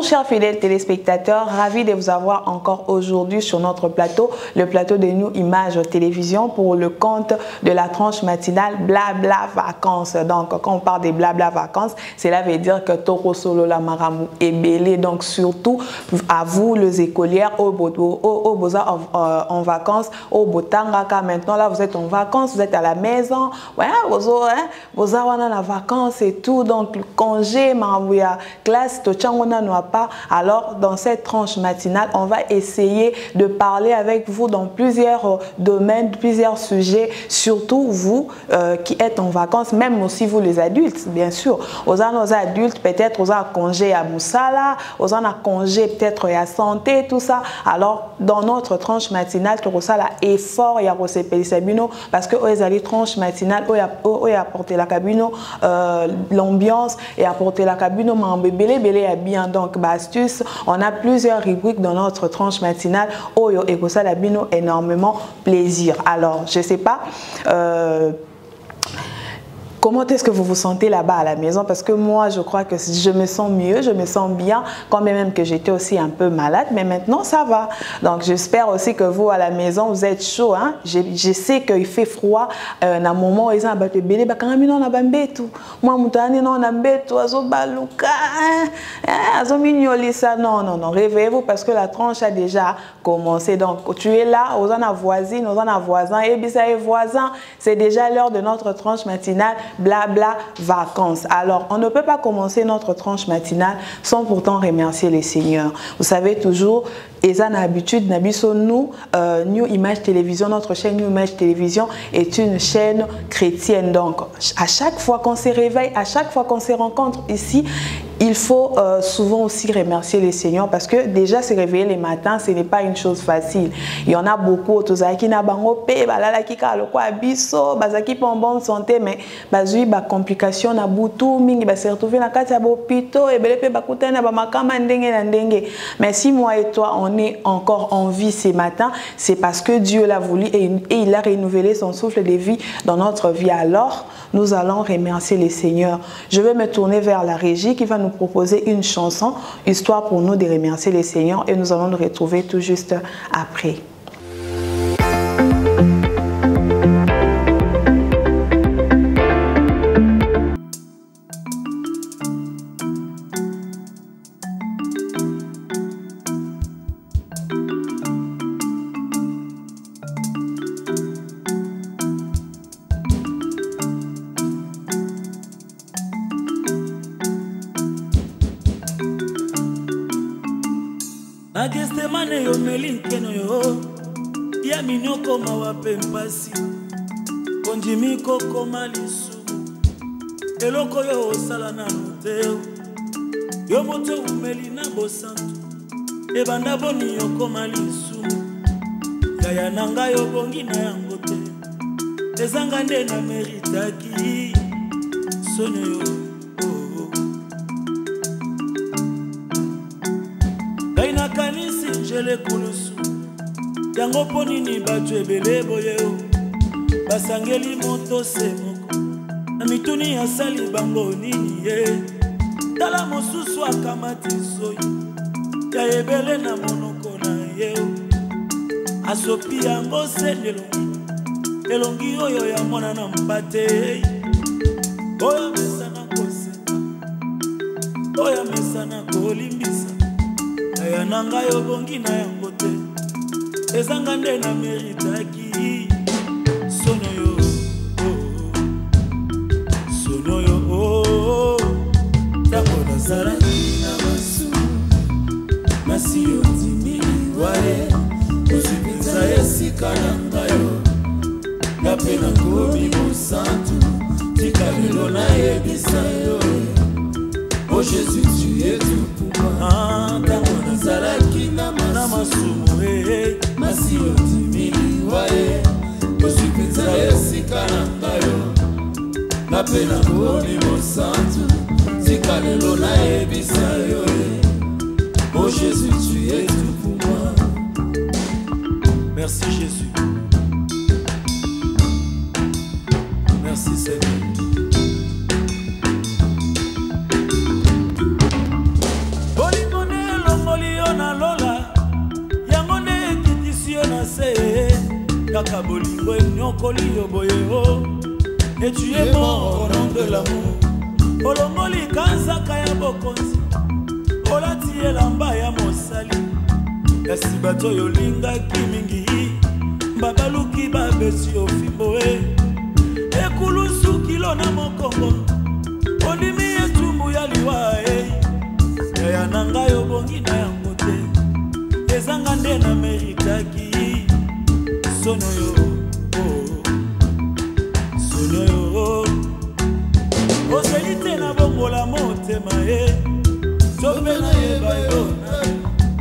chers fidèles téléspectateurs, ravi de vous avoir encore aujourd'hui sur notre plateau, le plateau de New Image Télévision pour le compte de la tranche matinale Blabla Vacances. Donc, quand on parle des Blabla Vacances, cela veut dire que Toro Solo la Maramu est belé. Donc, surtout à vous, les écolières, au Boza en vacances, au Botangaka. Maintenant, là, vous êtes en vacances, vous êtes à la maison. Ouais, vous avez la vacances et tout. Donc, le congé, Maramouya, classe, Tochangona n'a pas. Alors, dans cette tranche matinale, on va essayer de parler avec vous dans plusieurs domaines, plusieurs sujets, surtout vous qui êtes en vacances, même aussi vous les adultes, bien sûr. Aux adultes, peut-être, aux congé à Moussala, aux congé peut-être à santé, tout ça. Alors, dans notre tranche matinale, tout ça, là, effort, il y a Sabino, parce que ils allaient tranche matinale, où apporter la cabine, l'ambiance et apporter la cabine, belé à bien. Donc, astuce, on a plusieurs rubriques dans notre tranche matinale, où et ça, la bino énormément plaisir. Alors, je sais pas. Comment est-ce que vous vous sentez là-bas à la maison? Parce que moi, je crois que je me sens mieux, je me sens bien, quand même que j'étais aussi un peu malade, mais maintenant, ça va. Donc, j'espère aussi que vous, à la maison, vous êtes chaud. Hein? Je sais qu'il fait froid. Dans un moment où ils ont battu bébé, on a bambé tout. Moi, on a beto, non, réveillez-vous parce que la tranche a déjà commencé. Donc, tu es là, aux voisines, aux voisins, et voisins, c'est déjà l'heure de notre tranche matinale. Blabla vacances. Alors, on ne peut pas commencer notre tranche matinale sans pourtant remercier les seigneurs. Vous savez toujours, et ça, l'habitude, nous, New Image Télévision, notre chaîne New Image Télévision est une chaîne chrétienne. Donc, à chaque fois qu'on se réveille, à chaque fois qu'on se rencontre ici, il faut souvent aussi remercier les seigneurs parce que déjà se réveiller les matins, ce n'est pas une chose facile. Il y en a beaucoup, qui n'ont pas en bonne santé, mais il y a des complications, il se retrouver dans le hôpital, mais si moi et toi, on est encore en vie ces matins, c'est parce que Dieu l'a voulu et il a renouvelé son souffle de vie dans notre vie. Alors, nous allons remercier les seigneurs. Je vais me tourner vers la régie qui va nous proposer une chanson, histoire pour nous de remercier les seigneurs et nous allons nous retrouver tout juste après. Agestemane yo melinkeno yo ya minoko mawape mpasi konjimi koko malisu eloko yo osala na noteo yo moto umeli na bosantu ebanda boni yo koma lisu yaya nanga yo bongi na yango te ezanga nde na meritaki sono yo kanisi njele kulusu yango ponini batu ebele boyeo basangeli moto se moko na mituni asali bango nini ye tala mosusu akamati soyi ya ebele na monoko na yeo asopi yango se elongi oyo ya mwana na mpate oyo mesana koseka oyo mesana kolimbisa ya nanga yo bongi na yango te ezanga nde na meritaki sono yo sono yo tango nazalaki na basu masi yo timili wae ozipinza esika na ngayo nga mpe nakomi mosantu tika lelo nayebisa yo oh Jésus, tu es tout pour moi. Tango nazalaki na masumu masi yo timili wae ozipinza esika na ngayo nga mpe nakomi mosantu tika lelo nayebisa yo oh Jésus, tu es tout pour moi. Merci Jésus. Merci Seigneur. Bolingo Kaka bolingo nyokoli yoboyeo. Et tu es mort au nom de l'amour. Olongoli kanzaka ya bokonzi. Olati elamba ya mosali. Kasi bato yolinga kimingi. Babaluki babesi ofimbo e. Ekulusu kilo na mokongo. Ondimi etumbu ya liwa e. Yaya nanga yobongi na yango te. Ezanga nde na meritaki. Sono yo. Oselite na bongola motema e Sobe na yeba yona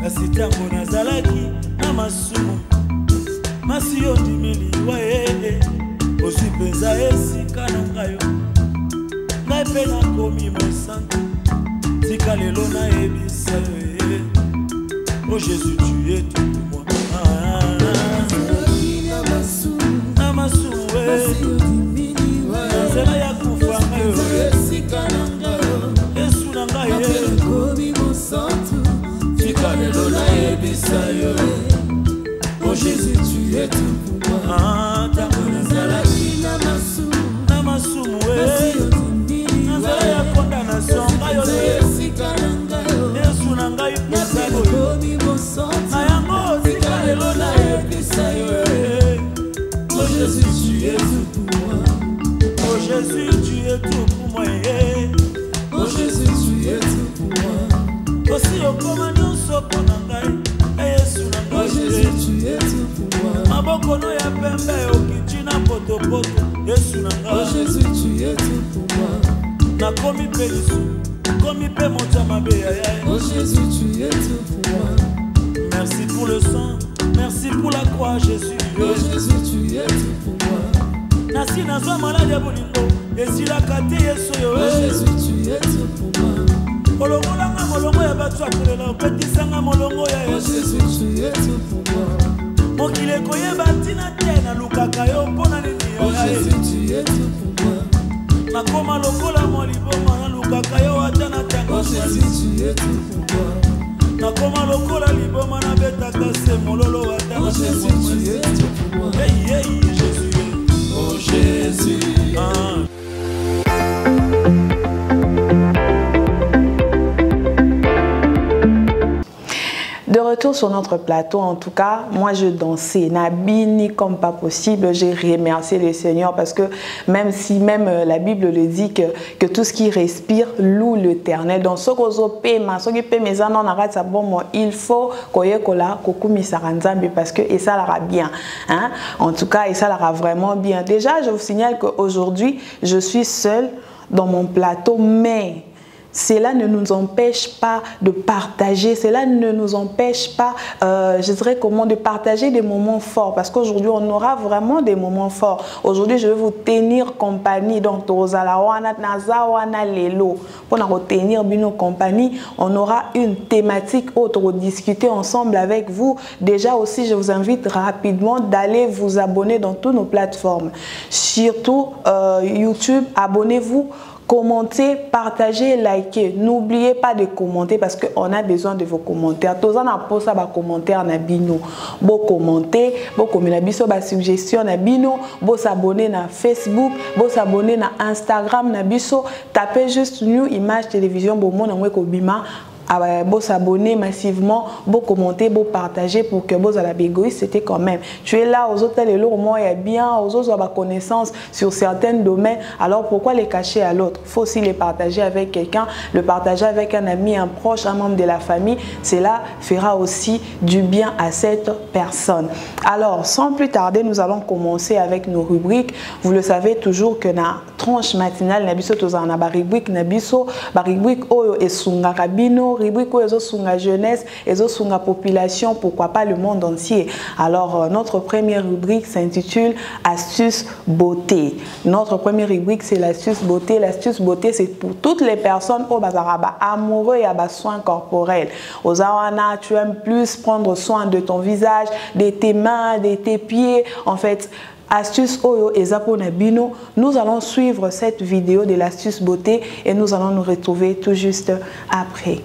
Kasi tango nazalaki na masumu Masi yo dimili wa e Osi penza esika na ngayo Ngai pe na komi mosantu Tika lelo na ebisa yo e Oh Jésus tu es tout pour moi Na masumu e Nazela ya kufanga yo Yesu na ngai ye Komi mosantu Tika lelo na ebisa yo Oh Jésus tu es tout pour moi Tango nazalaki na masumu Nazela ya condamnation ngai yo Yesu na ngai pusalo Na yango tika lelo na ebisa yo Oh Jésus tu es tout pour moi Oh Jésus, tu es tout pour moi. Oh Jésus, tu es tout pour moi. Aussi au commandant sokonangai, Yesu nangai. Oh Jésus, tu es tout pour moi. Maboko no ya pembe okichina poto poto, Yesu nangai. Oh Jésus, tu es tout pour moi. Na komi pelisu, komi pe monta mabe ya. Oh Jésus, tu es tout pour moi. Merci pour le sang, merci pour la croix, Jésus. Oh Jésus, tu es tout pour moi. Nasi nazwa malade ya bolingo Esila kate yeso yo Oh Jésus tu es tout pour moi Olongola nga molongo ya batu akolela Opetisa nga molongo ya yeso Oh Jésus tu es tout pour moi Mokile koyeba tina te na lukaka yo mpona nini Oh Jésus tu es tout pour moi Nakoma lokola mwa liboma na lukaka yo ata na tanga Oh Jésus tu es tout pour moi Nakoma lokola liboma na betaka se mololo ata Oh Jésus tu es tout pour moi Hey hey Jésus Oh Jésus De retour sur notre plateau, en tout cas, moi je dansais, Nabini comme pas possible, j'ai remercié le Seigneur parce que même si la Bible le dit que tout ce qui respire loue l'Éternel. Donc ce que il faut parce que et ça l'ira bien. Hein? En tout cas, et ça l'ira vraiment bien. Déjà, je vous signale qu'aujourd'hui, je suis seule dans mon plateau, mais cela ne nous empêche pas de partager, cela ne nous empêche pas, je dirais comment, de partager des moments forts. Parce qu'aujourd'hui, on aura vraiment des moments forts. Aujourd'hui, je vais vous tenir compagnie. Donc, pour nous tenir bino compagnie, on aura une thématique autre, discuter ensemble avec vous. Déjà aussi, je vous invite rapidement d'aller vous abonner dans toutes nos plateformes. Surtout YouTube, abonnez-vous. Commentez, partagez, likez. N'oubliez pas de commenter parce qu'on a besoin de vos commentaires. Tous en poste à commentaire na bino. Bo commenter, bo communiquer biso ba suggestion na bino, bo s'abonner na Facebook, bo s'abonner na Instagram na biso. Tapez juste New Image Télévision bo mon ngwe ko bima. Bon s'abonner massivement, bon commenter, bon partager pour que vous à la bégoïste, c'était quand même. Tu es là aux autres, les lots, moi, il y a bien, aux autres, avoir connaissance sur certains domaines. Alors pourquoi les cacher à l'autre? Il faut aussi les partager avec quelqu'un, le partager avec un ami, un proche, un membre de la famille. Cela fera aussi du bien à cette personne. Alors, sans plus tarder, nous allons commencer avec nos rubriques. Vous le savez toujours que na tranche matinale, nabiso tozana ba rubrique nabiso, ba rubrique oyo esunga kabino. Rubrique où ils ont la jeunesse, ils ont la population, pourquoi pas le monde entier. Alors, notre première rubrique s'intitule Astuce beauté. Notre première rubrique, c'est l'astuce beauté. L'astuce beauté, c'est pour toutes les personnes au bazaraba amoureux et à soins corporels. Aux awana, tu aimes plus prendre soin de ton visage, de tes mains, de tes pieds. En fait, astuce Oyo et Zapo Nabino, nous allons suivre cette vidéo de l'astuce beauté et nous allons nous retrouver tout juste après.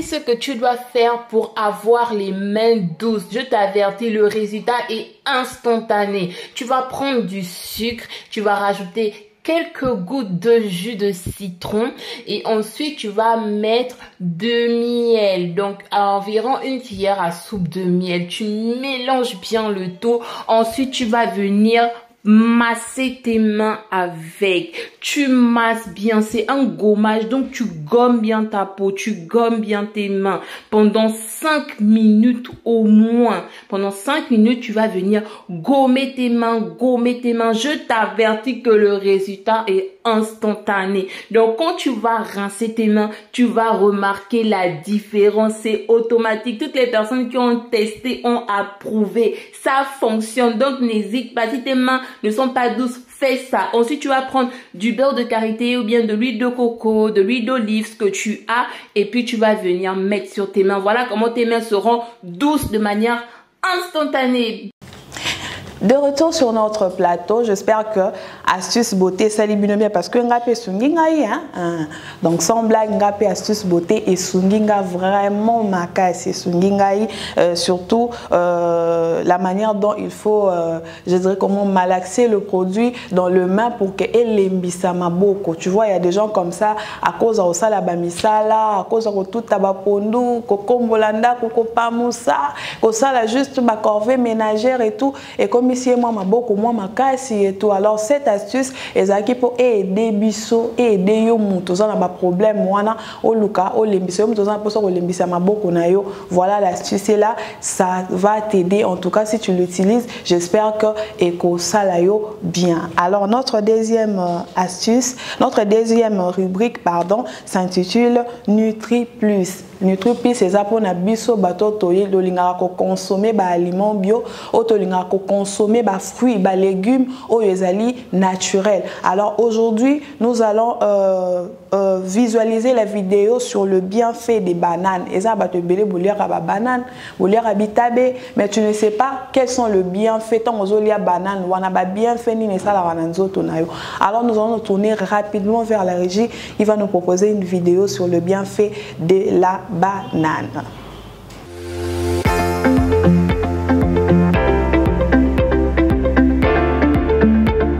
ce que tu dois faire pour avoir les mains douces. Je t'avertis, le résultat est instantané. Tu vas prendre du sucre, tu vas rajouter quelques gouttes de jus de citron et ensuite tu vas mettre de miel, donc à environ une cuillère à soupe de miel. Tu mélanges bien le tout. Ensuite tu vas venir masser tes mains avec. Tu masses bien, c'est un gommage, donc tu gommes bien ta peau, tu gommes bien tes mains pendant 5 minutes au moins. Pendant 5 minutes, tu vas venir gommer tes mains, gommer tes mains. Je t'avertis que le résultat est instantané. Donc quand tu vas rincer tes mains, tu vas remarquer la différence. C'est automatique. Toutes les personnes qui ont testé ont approuvé. Ça fonctionne. Donc n'hésite pas. Si tes mains ne sont pas douces, fais ça. Ensuite, tu vas prendre du beurre de karité ou bien de l'huile de coco, de l'huile d'olive, ce que tu as. Et puis, tu vas venir mettre sur tes mains. Voilà comment tes mains seront douces de manière instantanée. De retour sur notre plateau, j'espère que astuce beauté ça libère bien parce que ngapé sunginga hein. Donc sans blague ngapé astuce beauté et sunginga vraiment makasi sunginga surtout la manière dont il faut je dirais comment malaxer le produit dans le main pour que elembisa maboko. Tu vois, il y a des gens comme ça à cause de ça la bamisala, à cause de tout tabapondu, kokombolanda, kokopamusa, ko ça la juste ma corvée ménagère et tout et comme ici moi maboko moi makasi et tout. Alors cette astuce ezaki pour aider biso aider yo mutu za na ba problème wana oluka olembisa yo mutu za pour ça olembisa maboko na yo. Voilà l'astuce là, ça va t'aider en tout cas si tu l'utilises. J'espère que eko sala yo bien. Alors notre deuxième astuce, notre deuxième rubrique pardon, s'intitule Nutri Plus. Nutri Plus c'est ça pour na biso bato toye lolinga ko consommer ba aliments bio, otolinga ko consommer ba fruits, ba légumes oyezali naturel. Alors aujourd'hui, nous allons visualiser la vidéo sur le bienfait des bananes. Et ça bato belé boliera ba banane, boliera bitabe, mais tu ne sais pas quels sont les bienfaits tant ozolia banane, wana ba bienfait ni ne sala wana nzoto na yo. Alors nous allons nous tourner rapidement vers la régie, il va nous proposer une vidéo sur le bienfait de la banane.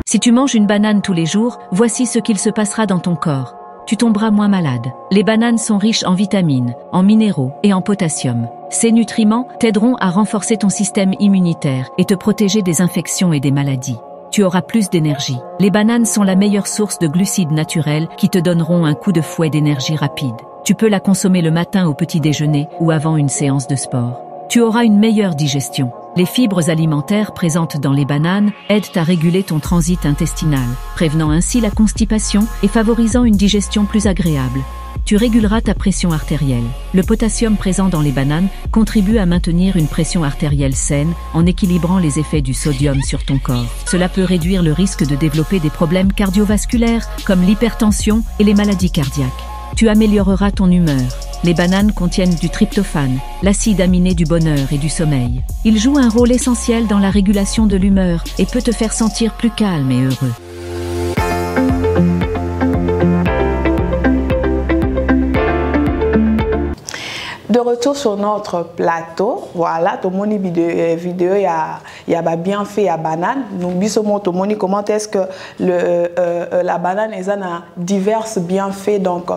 Si tu manges une banane tous les jours, voici ce qu'il se passera dans ton corps. Tu tomberas moins malade. Les bananes sont riches en vitamines, en minéraux et en potassium. Ces nutriments t'aideront à renforcer ton système immunitaire et te protéger des infections et des maladies. Tu auras plus d'énergie. Les bananes sont la meilleure source de glucides naturels qui te donneront un coup de fouet d'énergie rapide. Tu peux la consommer le matin au petit déjeuner ou avant une séance de sport. Tu auras une meilleure digestion. Les fibres alimentaires présentes dans les bananes aident à réguler ton transit intestinal, prévenant ainsi la constipation et favorisant une digestion plus agréable. Tu réguleras ta pression artérielle. Le potassium présent dans les bananes contribue à maintenir une pression artérielle saine en équilibrant les effets du sodium sur ton corps. Cela peut réduire le risque de développer des problèmes cardiovasculaires comme l'hypertension et les maladies cardiaques. Tu amélioreras ton humeur. Les bananes contiennent du tryptophane, l'acide aminé du bonheur et du sommeil. Il joue un rôle essentiel dans la régulation de l'humeur et peut te faire sentir plus calme et heureux. De retour sur notre plateau, voilà, tout le monde vidéo, il y a bien fait à banane. Nous bisons tout le monde comment est-ce que la banane est a divers bienfaits donc.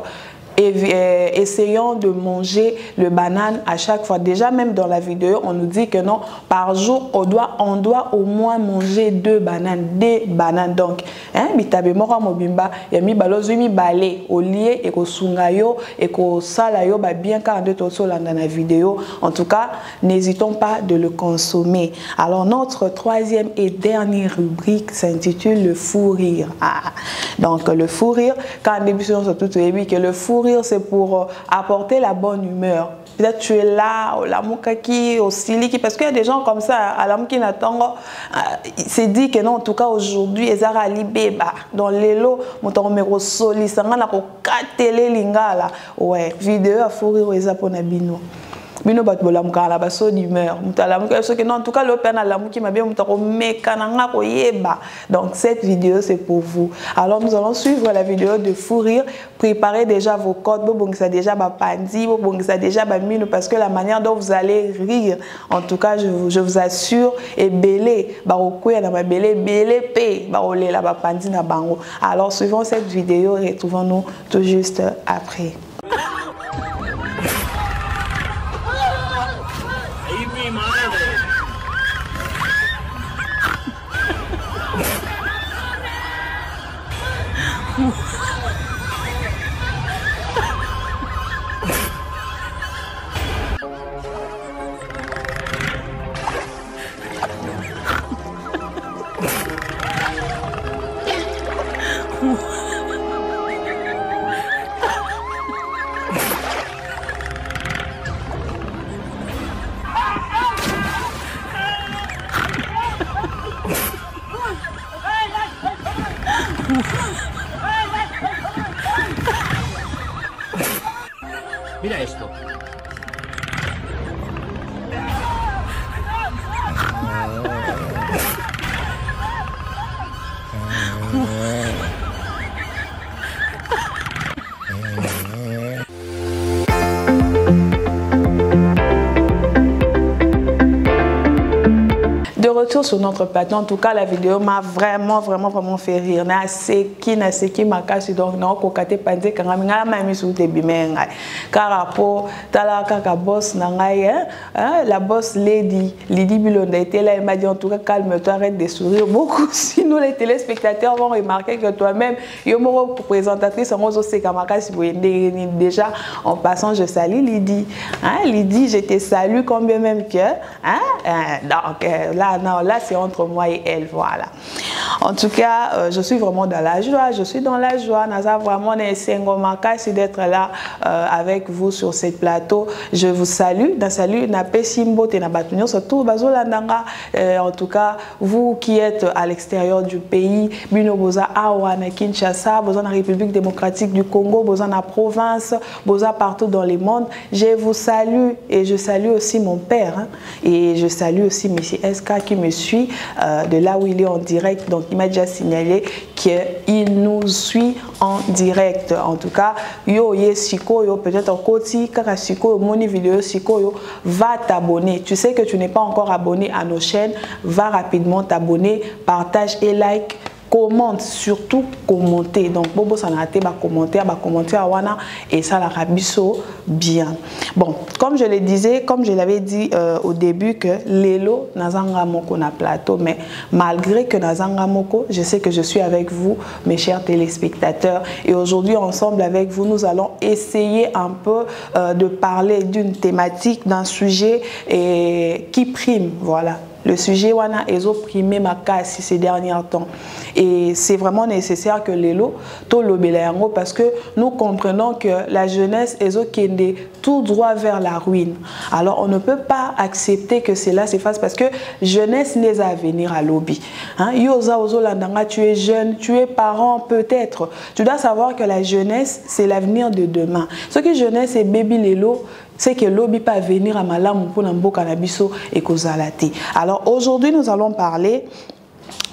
Essayons de manger le banane à chaque fois. Déjà, même dans la vidéo, on nous dit que non, par jour, on doit au moins manger 2 bananes. Des bananes. Donc, bitabe mora mobimba, yami balozo mi balé au lié et ko sungayo et ko salayo ba bien 42 toso dans la vidéo. En tout cas, n'hésitons pas de le consommer. Alors, notre troisième et dernière rubrique s'intitule le fou rire. Donc, le fou rire, quand on débute sur tout que le fou rire, c'est pour apporter la bonne humeur. Peut-être tu es là, au lamukaki, au siliki, parce qu'il y a des gens comme ça, à l'amki natango, c'est dit que non, en tout cas aujourd'hui, ezara libeba, dans les lots, mon numéro soli, ça m'a la ko katele lingala. Ouais, vidéo à fourir au ezapona bino. bino bat bolamuka la baso d'humeur mutalamuka ce que non en tout cas le père na lamuki m'a bien mutako mekananga ko yeba. Donc cette vidéo c'est pour vous. Alors nous allons suivre la vidéo de fou rire. Préparez déjà vos codes, bon ça déjà ba pandi, bon ça déjà ba mino parce que la manière dont vous allez rire, en tout cas je vous assure est belé ba okuya na ba belé pe ba olé la ba pandi na bango. Alors suivons cette vidéo et retrouvons-nous tout juste après. Mira esto. De retour sur notre plateau, en tout cas la vidéo m'a vraiment fait rire. Na seki makasi donc na kokate pande kanga ngala mami sou te bimenga. Car pour tala kaka boss na ngai la boss Lady Bilonda était là, elle m'a dit en tout cas calme-toi, arrête de sourire beaucoup sinon les téléspectateurs vont remarquer que toi-même yo mo présentatrice en ozo seka makasi déjà en passant je salue Lydie. Lydie, je te salue combien même que donc là c'est entre moi et elle, voilà. En tout cas, je suis vraiment dans la joie, Naza vraiment c'est d'être là avec vous sur ce plateau. Je vous salue, na pesimbo te na batunyo surtout bazolandanga en tout cas vous qui êtes à l'extérieur du pays, bino boza awa na Kinshasa, boza na République démocratique du Congo, boza na province, boza partout dans le monde. Je vous salue et je salue aussi mon père et je salue aussi monsieur SK qui me suit de là où il est en direct. Donc il m'a déjà signalé qu'il nous suit en direct. En tout cas, yo siko yo peut-être en côté kaka siko moni vidéo siko yo, va t'abonner. Tu sais que tu n'es pas encore abonné à nos chaînes, va rapidement t'abonner, partage et like. Commente, surtout commenter. Donc, Bobo Sanate va commenter à Wana et ça la rabisso bien. Bon, comme je le disais, comme je l'avais dit au début que Lelo Nazanga Moko na plateau, mais malgré que Nazanga Moko, je sais que je suis avec vous, mes chers téléspectateurs, et aujourd'hui ensemble avec vous, nous allons essayer un peu de parler d'une thématique, d'un sujet qui prime, voilà. Le sujet wana ezo primé makasi ces derniers temps et c'est vraiment nécessaire que Lelo to lobela yango parce que nous comprenons que la jeunesse ezo kende tout droit vers la ruine. Alors on ne peut pas accepter que cela se fasse parce que jeunesse n'est à venir à lobby. Yoza ozo landanga, tu es jeune, tu es parent peut-être. Tu dois savoir que la jeunesse c'est l'avenir de demain. Ce que jeunesse et baby Lelo c'est que l'obi pas venir à malamu pour n'amboka na biso et kozalati. Alors aujourd'hui nous allons parler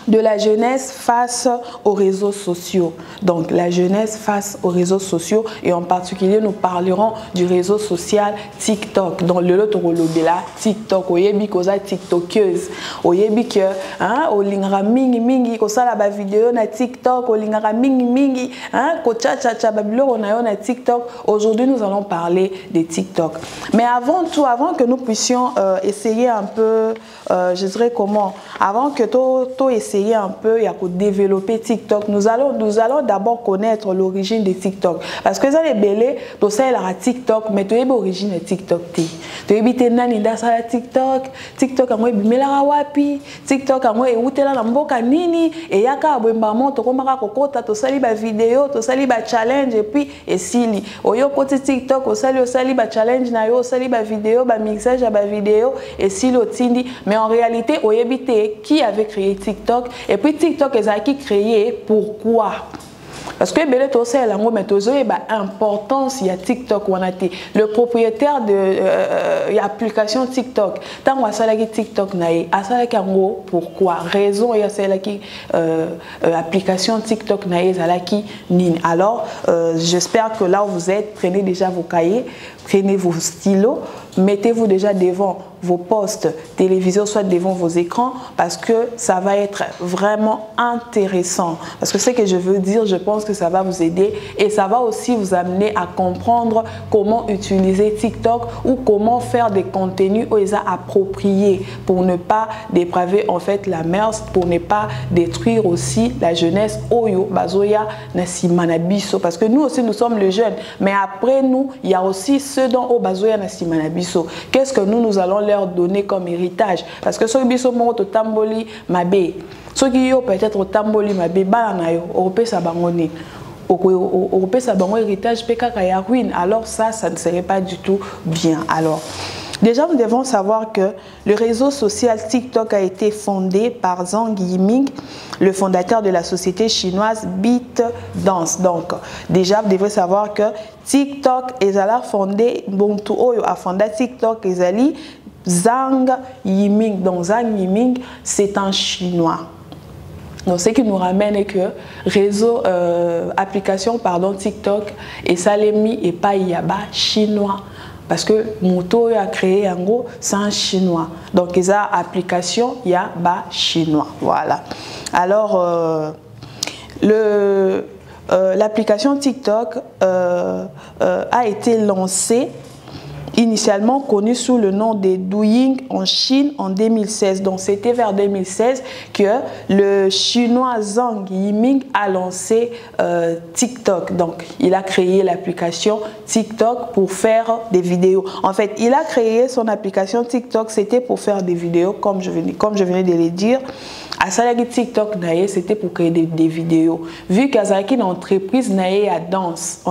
de la jeunesse face aux réseaux sociaux. Donc la jeunesse face aux réseaux sociaux et en particulier nous parlerons du réseau social TikTok. Donc le lot là TikTok oyebi koza tiktokeuse oyebi que olingara mingi ko sala ba vidéo na TikTok olingara mingi ko cha ba biloko na yo na TikTok. Aujourd'hui nous allons parler de TikTok. Mais avant tout, avant que nous puissions essayer un peu je dirais comment, avant que to essayer un peu et à développer TikTok, nous allons d'abord connaître l'origine de TikTok parce que ça les belé to ça la TikTok mais tu es l'origine de TikTok tu es bité nani da ça TikTok à moi bimela wapi TikTok à moi eutela na mboka nini et yaka bwemba moto komaka kokota to sali ba vidéo to sali ba challenge et puis et sili oyo côté TikTok o sali ba challenge na yo sali ba vidéo ba mixage à ba vidéo et sili otindi mais en réalité oyebité qui avait créé TikTok et puis TikTok est qui créé pourquoi Parce que l'importance il y a TikTok le propriétaire de l'application TikTok tant on a TikTok nae pourquoi raison il y a celle qui application TikTok nae alors j'espère que là où vous êtes, prenez déjà vos cahiers, prenez vos stylos, mettez-vous déjà devant vos postes téléviseurs, soit devant vos écrans, parce que ça va être vraiment intéressant. Parce que ce que je veux dire, je pense que ça va vous aider et ça va aussi vous amener à comprendre comment utiliser TikTok ou comment faire des contenus appropriés pour ne pas dépraver en fait la mœurs, pour ne pas détruire aussi la jeunesse Oyo, Bazoya, Nasimanabiso. Parce que nous aussi nous sommes les jeunes, mais après nous, il y a aussi ceux dont au Bazoya Nasimanabiso. Qu'est-ce que nous allons leur donner comme héritage? Parce que ceux qui sont morts au tamboli mabé, ceux qui ont peut-être au tamboli mabé, banayo, européen sabangoni, européen sabango héritage pekaka ya ruine. Alors ça ne serait pas du tout bien. Alors déjà, nous devons savoir que le réseau social TikTok a été fondé par Zhang Yiming, le fondateur de la société chinoise ByteDance. Donc, déjà, vous devrez savoir que TikTok est fondé, Bontu Oyo a fondé TikTok, et Zhang Yiming. Donc, Zhang Yiming, c'est un Chinois. Donc, ce qui nous ramène que réseau, application, pardon, TikTok, et Salemi et Payaba chinois. Parce que Moto a créé en gros, c'est un chinois. Donc, il y a application, il y a chinois. Voilà. Alors, l'application TikTok a été lancée, initialement connue sous le nom de Douyin en Chine en 2016. Donc, c'était vers 2016 que le chinois Zhang Yiming a lancé TikTok. Donc, il a créé l'application TikTok pour faire des vidéos. En fait, il a créé son application TikTok, c'était pour faire des vidéos, comme je venais de le dire. À Salagi TikTok, c'était pour créer des vidéos. Vu qu'Azaki une entreprise à danse,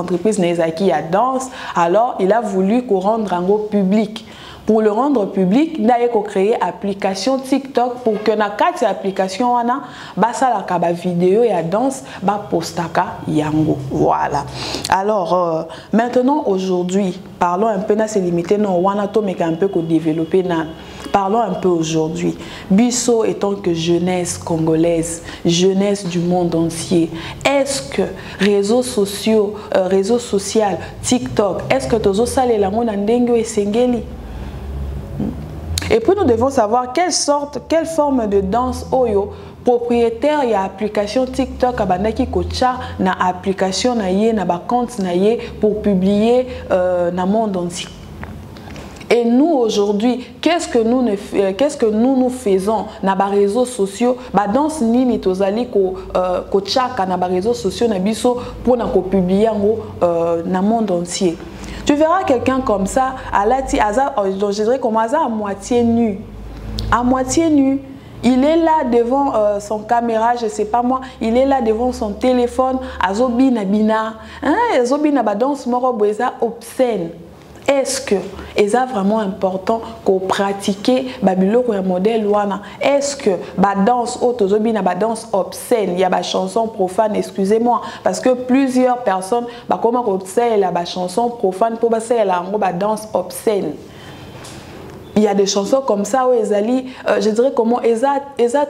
alors il a voulu qu'on rende un gros public. Pour le rendre public, il a créé application TikTok pour que na quatre applications wana basala kaba vidéo et à danse postaka yango. Voilà. Alors maintenant aujourd'hui, parlons un peu na c'est limité non wana to mais un peu qu'on développer na. Parlons un peu aujourd'hui. Bisso étant que jeunesse congolaise, jeunesse du monde entier, est-ce que réseaux social TikTok, est-ce que tozo sale la mona ndengo et sengeli? Et puis nous devons savoir quelle forme de danse oyo propriétaire y a application TikTok abandaki kocha na application na ye na ba compte na ye pour publier na monde entier. Et nous aujourd'hui, qu'est-ce que nous faisons na ba réseaux sociaux? Ba danse nini tozali ko chaka na ba réseaux sociaux na biso pour na ko publier na monde entier. Tu verras quelqu'un comme ça, je dirais comme ça, à moitié nu. À moitié nu. Il est là devant son caméra, je ne sais pas moi, il est là devant son téléphone, azobi nabina. Azobi nabadance moro boeza obscène. Est-ce que c'est vraiment important qu'on pratique le modèle wana? Est-ce que la danse danse obscène, il y a des chansons profanes, excusez-moi, parce que plusieurs personnes comment obscène la chanson profane pour passer la danse obscène. Il y a des chansons comme ça où je dirais comment ils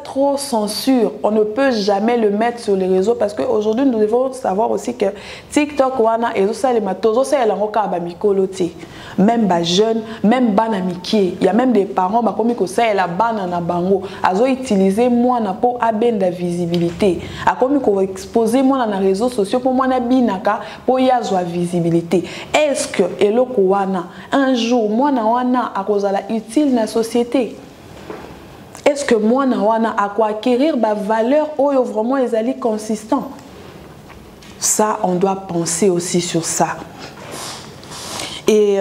trop censure. On ne peut jamais le mettre sur les réseaux parce qu'aujourd'hui nous devons savoir aussi que TikTok wana et ça les matos ça la ngoka ba mikoloté. Même ba jeune, même bana mikie. Il y a même des parents ba comme ko ça la bana na bango. Azo utiliser moi na pour abenda visibilité. A comme ko exposer moi na réseaux sociaux pour moi na binaka pour y avoir visibilité. Est-ce que eloko wana un jour moi na wana a kozala utile dans la société? Est-ce que moi na wana à quoi acquérir ba valeur ou vraiment les alliés consistants? Ça on doit penser aussi sur ça. Et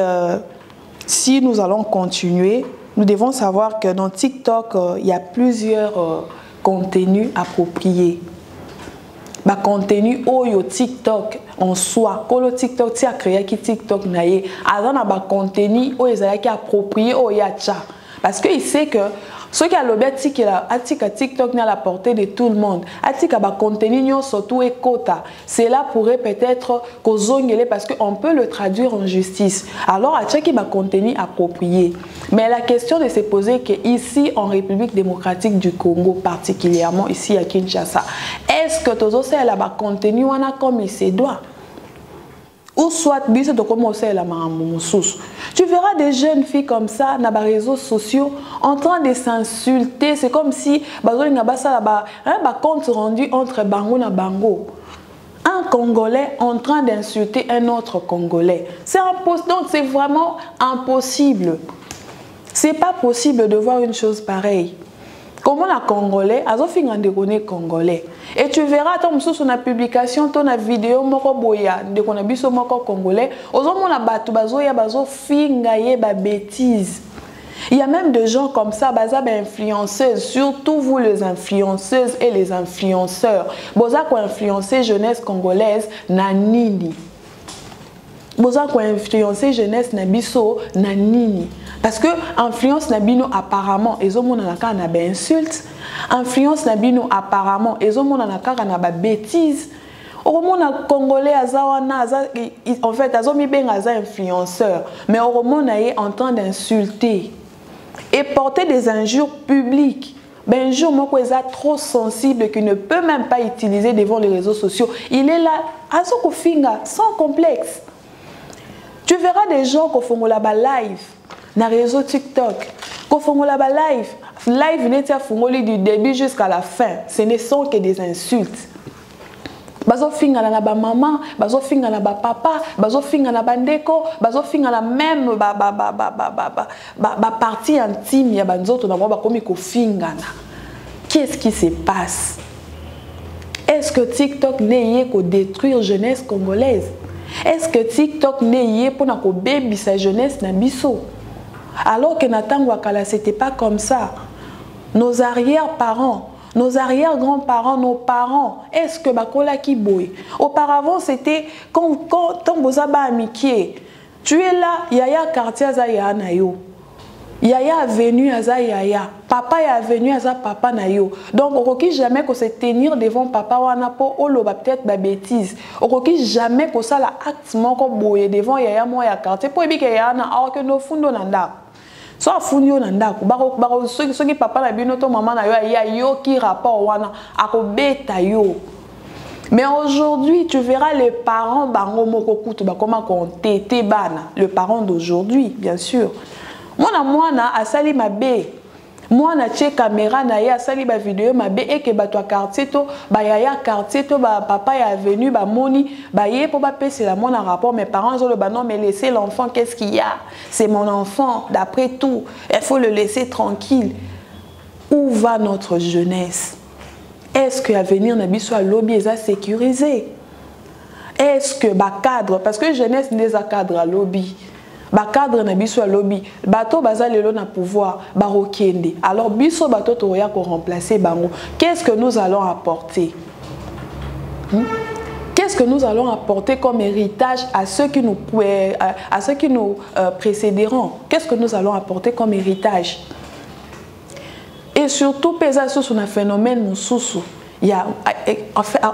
si nous allons continuer, nous devons savoir que dans TikTok il y a plusieurs contenus appropriés. Ba contenu oyo TikTok en soi, kolo TikTok ti a créé qui TikTok naie, azana ba contenu oyo ezala ki approprié oyo ya cha. Parce que il sait que Ce qui a lobby atika TikTok n'est à la portée de tout le monde. Atika ba contenu surtout et quota. Cela pourrait peut-être causer parce qu'on peut le traduire en justice. Alors à qui ba contenu approprié. Mais la question de se poser que ici en République démocratique du Congo, particulièrement ici à Kinshasa, est-ce que tous ces là ba contenu on a comme il se doit? Ou soit, tu verras des jeunes filles comme ça dans les réseaux sociaux en train de s'insulter. C'est comme si un compte rendu entre Bango et Bango. Un Congolais en train d'insulter un autre Congolais. C'est impossible. Donc c'est vraiment impossible. C'est pas possible de voir une chose pareille. Comment la Congolais, Azofing en dégonné Congolais. Et tu verras, ton sur la publication, ton vidéo, moko boya, de qu'on a biso moko Congolais, ozomon la batu bazoya bazo fingaye ba bêtise. Il y a même des gens comme ça, baza ba influenceuses, surtout vous les influenceuses et les influenceurs. Boza ko influencer jeunesse congolaise na nini. Boza ko influencer jeunesse na biso na nini. Parce que influence nabino apparemment ezomona na ka na ba insulte, influence nabino apparemment ezomona na ka na ba bêtise. Oromona congolais azawana en fait azomi ben aza influenceur, mais oromona est en train d'insulter et porter des injures publiques. Ben jour moko eza trop sensible qu'il ne peut même pas utiliser devant les réseaux sociaux. Il est là azoko finga sans complexe. Tu verras des gens qui font la live dans les réseaux TikTok, qui font la live n'est pas du début jusqu'à la fin. Ce ne sont que des insultes. Bazo finga na ba maman, bazo finga na ba papa, bazo finga na bandeko, bazo finga na même partie intime ya banzoto na ba komi ko finga na. Qu'est-ce qui se passe? Est-ce que TikTok n'est qu'au détruire jeunesse congolaise? Est-ce que TikTok n'est pour na ko baby sa jeunesse na biso? Alors que Nathan Wakala, c'était pas comme ça. Nos arrière-parents, nos arrière-grands-parents, nos parents, est-ce que Bakola qui boy? Auparavant, c'était quand Bozaba Amikie, tu es là, Yaya quartier Azaya Nayo. Yaya a venu Aza Yaya. Papa est venu Aza Papa Nayo. Donc, on ne jamais qu'on se tenir devant Papa Wanapo, ou l'on va peut-être ma bêtise. On ne jamais qu'on ça la acte mon boy devant Yaya moi ya quartier. Pour éviter Yaya na alors que nos fonds nanda. Soit funyo nanda ko baro ceux qui papa na bino to maman na yo ya yo qui rapport wana akobeta yo. Mais aujourd'hui, tu verras les parents bango moko kutu ba comment compter te bana, le parent d'aujourd'hui, bien sûr. Moi na asali mabe. Moi na che caméra na ya asali ba vidéo mabe et que ba toi quartier to ba yaya quartier to ba papa ya venu ba moni ba ye pour ba pèse la mon rapport mes parents ont le ba non mais laissez l'enfant qu'est-ce qu'il y a? C'est mon enfant d'après tout, il faut le laisser tranquille. Où va notre jeunesse? Est-ce que l'avenir na biso lobby est sécurisé? Est-ce que ba cadre parce que jeunesse n'est à cadre à lobby. Ba cadre na biso lobby bato baza lelo na pouvoir barokende alors biso bato toya ko remplacer bango. Qu'est-ce que nous allons apporter? Qu'est-ce que nous allons apporter comme héritage à ceux qui nous précéderont? Qu'est-ce que nous allons apporter comme héritage? Et surtout pesa sur un phénomène mususu. Il y a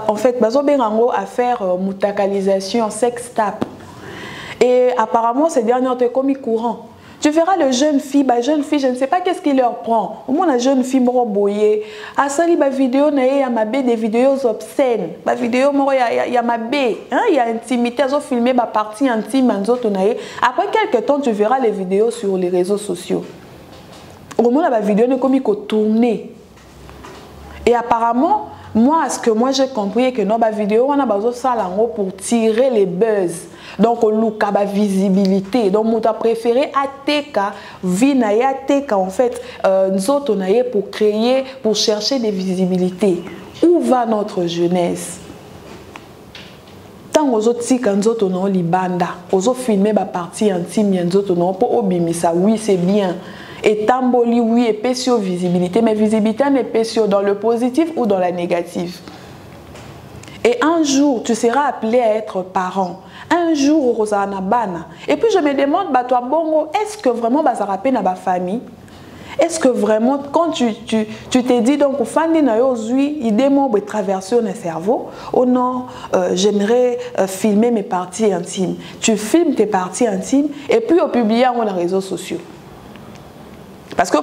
en fait bazo bengango à faire mutakalisation sextape. Et apparemment, ces derniers temps, comme courant. Tu verras les jeunes filles, je ne sais pas qu'est-ce qui leur prend. Au moins, la jeune fille m'a boyé. À ça, il y a des vidéos, des vidéos obscènes. Des vidéos, il y a il y a intimité, ils ont filmé ma partie intime. Après quelques temps, tu verras les vidéos sur les réseaux sociaux. Au moins, la vidéo est comme tournée. Et apparemment, moi, ce que moi j'ai compris, que nos vidéos, on a besoin de ça pour tirer les buzz. Donc, on a la visibilité. Donc, on a préféré ATK, Vinaï ATK, en fait, nous autres, on a pour créer, pour chercher des visibilités. Où va notre jeunesse? Tant aux autres, quand nous autres, on a libanda, aux autres filmer ma partie intime, nous autres, on a pour obimisa, oui, c'est bien. Et tamboli, oui, et pétio visibilité, mais visibilité n'est pétio dans le positif ou dans la négative. Et un jour, tu seras appelé à être parent. Un jour, Rosana Bana. Et puis je me demande, bah toi, Bongo, est-ce que vraiment, bah ça rappelle à ma famille? est-ce que vraiment, quand tu t'es dit, donc, idée de traverser le cerveau, oh non, j'aimerais filmer mes parties intimes. Tu filmes tes parties intimes et puis au publier sur les réseaux sociaux. Parce que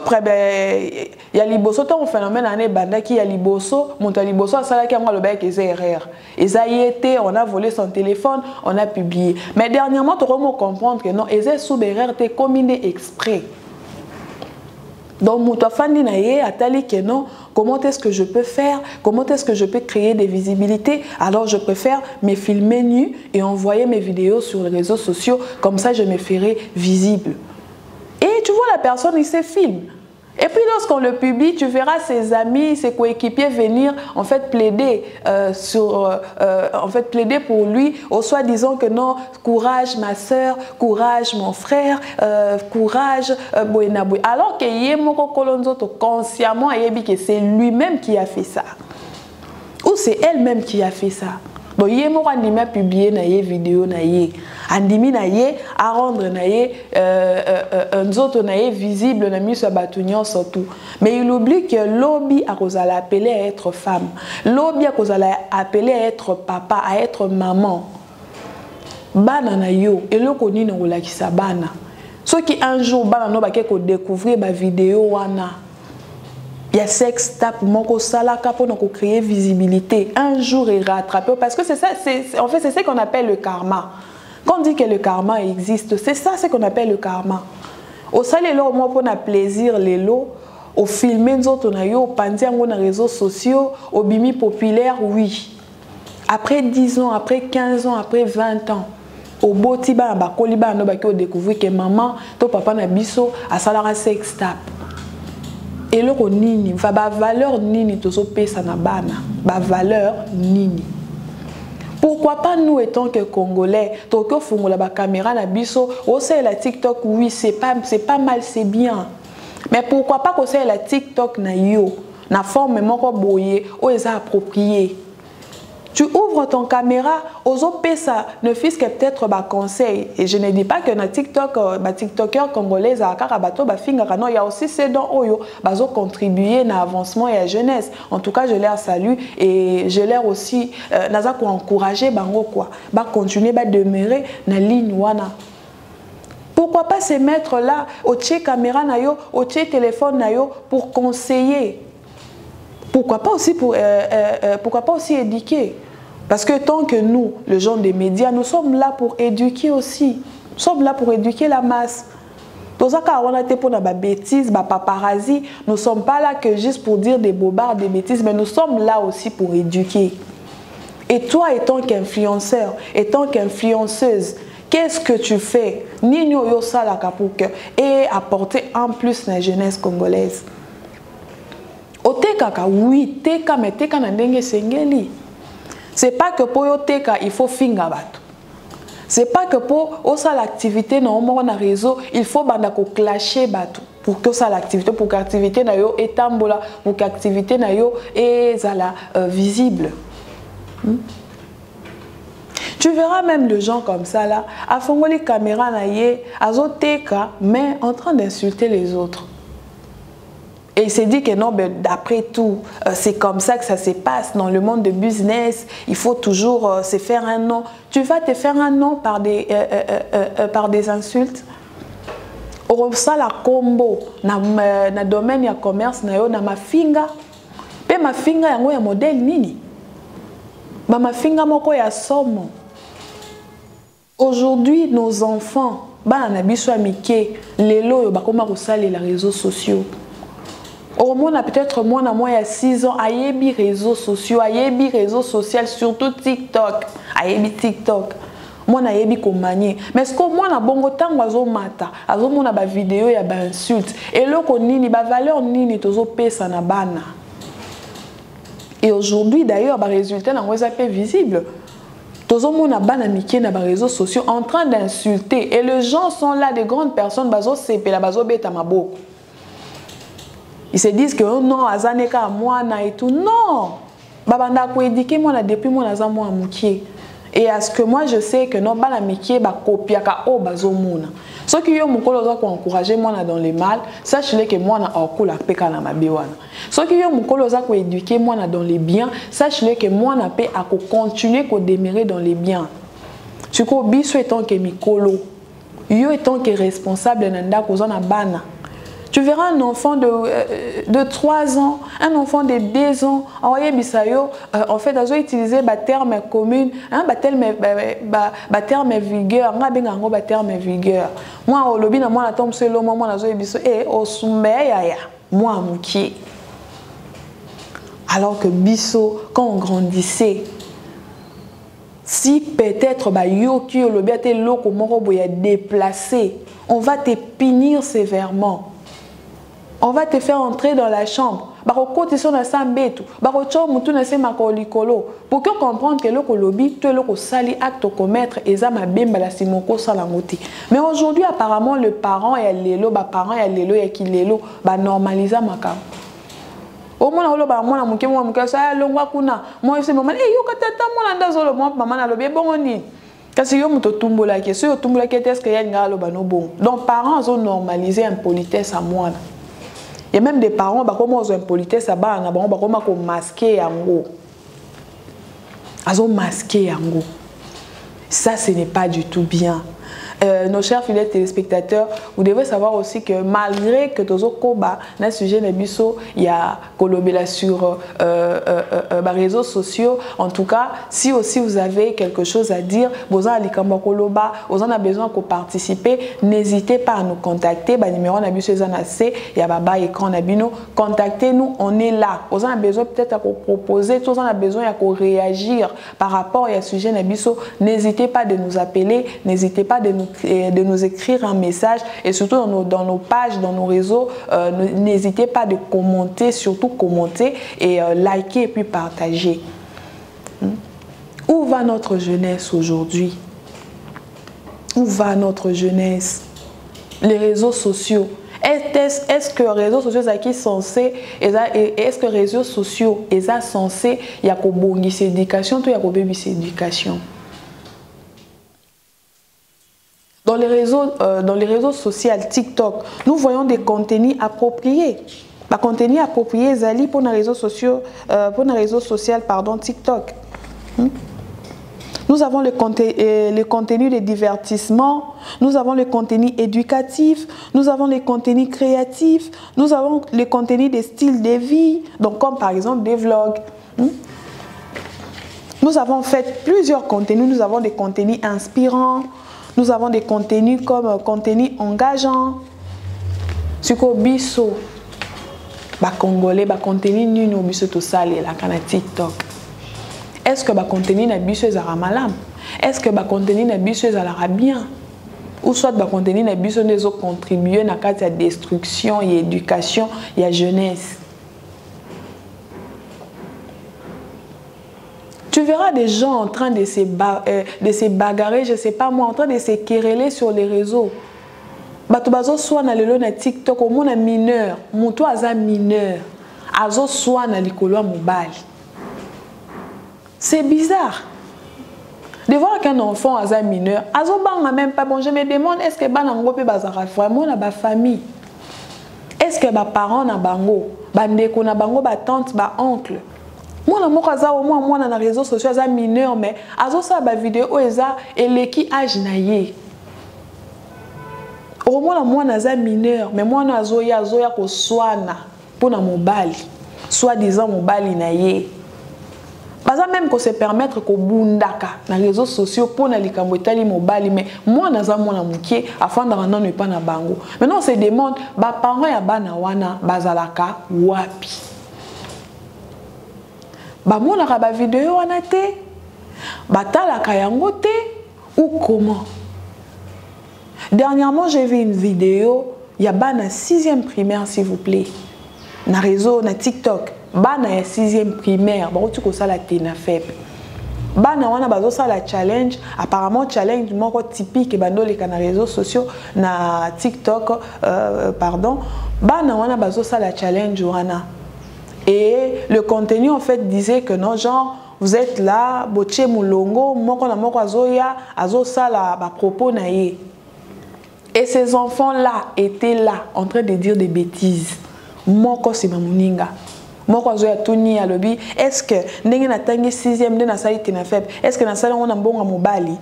il y a liboso un phénomène année banda qui y a liboso monta liboso à ça qui a le bec et erreur et ça y était, on a volé son téléphone, on a publié, mais dernièrement tu vas comprendre que non, et sous erreur t'es combiné exprès. Donc monta fandi na ye atali que non, comment est-ce que je peux faire, comment est-ce que je peux créer des visibilités, alors je préfère me filmer nu et envoyer mes vidéos sur les réseaux sociaux, comme ça je me ferai visible. Et tu vois la personne, il se filme. Et puis lorsqu'on le publie, tu verras ses amis, ses coéquipiers venir en fait plaider plaider pour lui, au soi-disant que non, courage ma soeur, courage mon frère, courage boenaboui. Alors que Yemoko Kolonzoto consciemment yebi que c'est lui-même qui a fait ça. Ou c'est elle-même qui a fait ça. Bon, Yemoko andimi a publié na ye vidéo na ye. Andimi na ye à rendre na ye nzoto na ye visible na miso batunion surtout. Mais il oublie que l'obi a kozala appelé à être femme. L'obi a kozala appelé à être papa, à être maman. Bana na yo eloko nini olakisa bana. Ceux qui un jour bana no bake ko découvrir ba vidéo wana. Il y a sex tap moko salaka pour nous créer visibilité. Un jour il rattrape parce que c'est ça, en fait c'est ce qu'on appelle le karma. Quand on dit que le karma existe, c'est ça ce qu'on appelle le karma. Au salé là au moins pour na plaisir les lots, au filmer nous autres na yo, au pandier on a réseaux sociaux, au bimi populaire oui. Après 10 ans, après 15 ans, après 20 ans, au boti ba ba koliba no ba ko découvrir que maman, to papa na biso a salara sex tap. Et le nini, va ba valeur nini tozo pesa na bana, ba valeur nini. Pourquoi pas nous étant que Congolais, toko fungola ba caméra na biso, o c'est la TikTok oui, c'est pas mal, c'est bien. Mais pourquoi pas que c'est la TikTok na yo, na forme moko boye, o eza approprié. Tu ouvres ton caméra, aux autres ça ne fils que peut-être bas conseil. Et je ne dis pas que na TikTok, TikToker congolais à Karabato, non, il y a aussi ces dons oyo, bazo contribuer à l'avancement et à la jeunesse. En tout cas, je leur salue et je leur aussi naza ko encourager bango quoi, ba continuer ba demeurer na ligne wana. Pourquoi pas se mettre là au tché caméra na yo, au tché téléphone na yo pour conseiller? Pourquoi pas aussi éduquer? Parce que tant que nous, les gens des médias, nous sommes là pour éduquer aussi. Nous sommes là pour éduquer la masse. Dans ce cas, on a été pour des bêtises, des paparazzi. Nous ne sommes pas là que juste pour dire des bobards, des bêtises, mais nous sommes là aussi pour éduquer. Et toi, étant qu'influenceur, étant qu'influenceuse, qu'est-ce que tu fais? Nino yo salaka pour que et apporter en plus la jeunesse congolaise. Otekaka, oui, teka, mais teka na ndenge sengeli. C'est pas que pour teka, il faut finga bato. C'est pas que pour osa l'activité na omo na réseau, il faut banda ko clasher bato pour que ça l'activité, pour qu'activité na yo etambola, pour qu'activité na yo ezala visible. Tu verras même des gens comme ça là, à fongoli caméra na ye, azo teka, mais en train d'insulter les autres. Et il s'est dit que non, ben, d'après tout, c'est comme ça que ça se passe dans le monde de business. Il faut toujours se faire un nom. Tu vas te faire un nom par des insultes. Or ça la combo na domaine ya commerce na yo na mafinga. Pe mafinga yango ya modèle nini? Ba mafinga moko ya somo. Aujourd'hui, nos enfants, ba na biso amike, lelo yo ba koma ko saler les réseaux sociaux. Au moins, peut-être moi, il y a 6 ans, ayebi réseaux sociaux, ayebi réseaux sociaux, surtout TikTok, ayebi TikTok. Moi, ayebi komanye. Mais ce que moi, na bongo tango azo mata, azo mona ba vidéo ya ba insulte. Et loko nini, ba valeur nini tozo pesa na bana. Et aujourd'hui, d'ailleurs, ba résultat na WhatsApp visible. Tozo mona bana miki na ba réseaux sociaux en train d'insulter. Et les gens sont là, des grandes personnes, bazo sepe la bazo beta maboko. Ils se disent que oh non, azaneka moi na et tout. Non! Babanda ko éduquer moi depuis moi naza moi mukie. Et à ce que moi je sais que non bana mikie ba kopiaka o bazomuna. Ce qui yo mukolo za ko encourager moi dans les mal, sache-le que moi na okula peka na mabewana. Ce qui yo mukolo za ko éduquer moi dans les biens, sache-le que moi na pe à continuer ko demeurer dans les biens. Tu ko biso étant que mikolo, yo étant que responsable nanda ko na bana. Tu verras un enfant de 3 ans, un enfant de 2 ans, en fait, ils ont utilisé le terme commun, le terme vigueur, le terme vigueur. Moi, au lobby, moi, je tombe sur le moment, moi, alors que biso, quand on grandissait, si peut-être yo qui au lobby était loko moko boya déplacé, on va te punir sévèrement. On va te faire entrer dans la chambre. Pour que tu comprennes que le lobby, tu es le sali acte commettre et ça m'a bien balassi mon co salangote. Mais aujourd'hui, apparemment, le parent et l'élo, parent et l'élo et qui l'élo, normaliser ma cam. Au moins, on va moi mon moi ça longwa kuna. Moi c'est maman, yo katata moi ndazolo moi maman na lobby bon ni. Parce que yo muto tumbola ke, so tumbola ke est-ce que y a ngalo bano bon. Donc parents ont normalisé impolitesse à moi. Il y a même des parents qui ont impolitesse à bas, qui ont masqué yango. Ils ont masqué yango. Ça, ce n'est pas du tout bien. Nos chers fidèles téléspectateurs, vous devez savoir aussi que malgré que tous les sujets il y a kolobela sur les réseaux sociaux, en tout cas, si aussi vous avez quelque chose à dire, vous avez besoin de participer, n'hésitez pas à nous contacter. Numéro écran contactez-nous, on est là. Vous avez besoin peut-être à proposer, vous avez besoin à réagir par rapport à ce sujet, n'hésitez pas de nous appeler, n'hésitez pas de nous écrire un message et surtout dans nos pages, dans nos réseaux, n'hésitez pas de commenter, surtout commenter et liker et puis partager. Où va notre jeunesse aujourd'hui? Où va notre jeunesse? Les réseaux sociaux. Est-ce que les réseaux sociaux sont censés, est-ce que les réseaux sociaux sont censés, il y a qu'au bon éducation, il y a qu'au bébé éducation. Dans les réseaux sociaux TikTok, nous voyons des contenus appropriés. Les contenus appropriés, Zali, pour les réseaux sociaux, TikTok. Nous avons le contenu de divertissement, nous avons le contenu éducatif, nous avons les contenus créatifs, nous avons les contenus des styles de vie, donc comme par exemple des vlogs. Nous avons fait plusieurs contenus, nous avons des contenus inspirants. Nous avons des contenus comme contenus engageants. Sur biso, Congolais, contenu nino biso to sale la kana TikTok. Est-ce que contenu na biso ezara malam? Est-ce que contenu na biso ezara bien? Ou soit contenu na biso nezo contribuer na kati ya destruction et éducation et jeunesse? Tu verras des gens en train de se bagarrer, je ne sais pas moi, en train de se quereller sur les réseaux. Batubazo soit na lelo na TikTok, au monde mineur, muto aza mineur, azo soit na likolo mobile. C'est bizarre. De voir qu'un enfant aza mineur, azo banga même pas bon. Je me demande est-ce que banango pe bazara vraiment na ba famille. Est-ce que ba parents na bango, bandeko na bango, ba tante, ba oncle. Moi, na na réseaux sociaux, ça mineur, mais azo sa ba vidéo eza eleki âge na ye. Au moins moi na za mineur, mais moi na zo ya ko swana pour na mobali, soi-disant mobali na ye. Pas même qu'on se permettre ko bundaka na réseaux sociaux pour na likambo etali mobali, mais moi na za mona mukie afin de rendre ne pas na bango. Maintenant on se demande ba parents ya bana wana bazalaka wapi. Bamonaka ba vidéo wana te, batalaka yango te ou comment? Dernièrement, j'ai vu une vidéo, il y a bana 6e primaire s'il vous plaît. Na réseau na TikTok, bana ya 6e primaire, ba tu ko sala te na faible. Bana wana bazo sala challenge, apparemment challenge moko typique bandole ka na réseaux sociaux na TikTok pardon. Bana wana bazo sala challenge wana. Et le contenu en fait disait que non, genre vous êtes là, boche moulongo, moko na moko azoya, azosala ba propos na ye. Et ces enfants-là étaient là, en train de dire des bêtises. Moko c'est mamuninga. Moko azoya tuni alobi, est-ce que ndenge na tangi 6e ndenge na sali tina faible, est-ce que na sali on a mbonga mobali?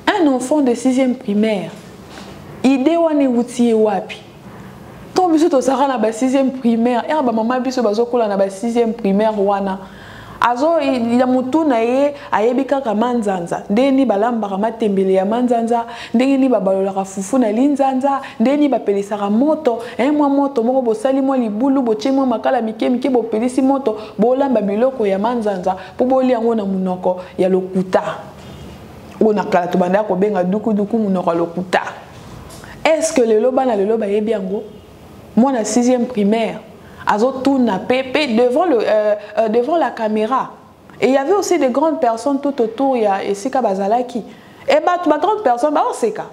Un enfant de 6e primaire. Idée wane wuti wapi? Ton biso to sara na ba 6e primaire, et ba maman biso bazokola na ba 6e primaire wana. Azo ya mutu na ye ayebi kaka manzanza ndeni balamba matembele ya manzanza ndeni babalola fufu na linzanza ndeni bapelisaka moto mwa moto moko bosali mwa libulu boche mwa makala mike mike bopelisi moto bolamba biloko ya manzanza po boli yango na munoko ya lokuta ona kala to banda ko benga duku duku munoko ya lokuta. Est-ce que le loba na le loba yebi yango moi na 6e primaire Azotuna pépé devant la caméra. Et il y avait aussi des grandes personnes tout autour. Il y a Esika Bazalaki. Et bah, grandes personnes, bah, on sait quoi.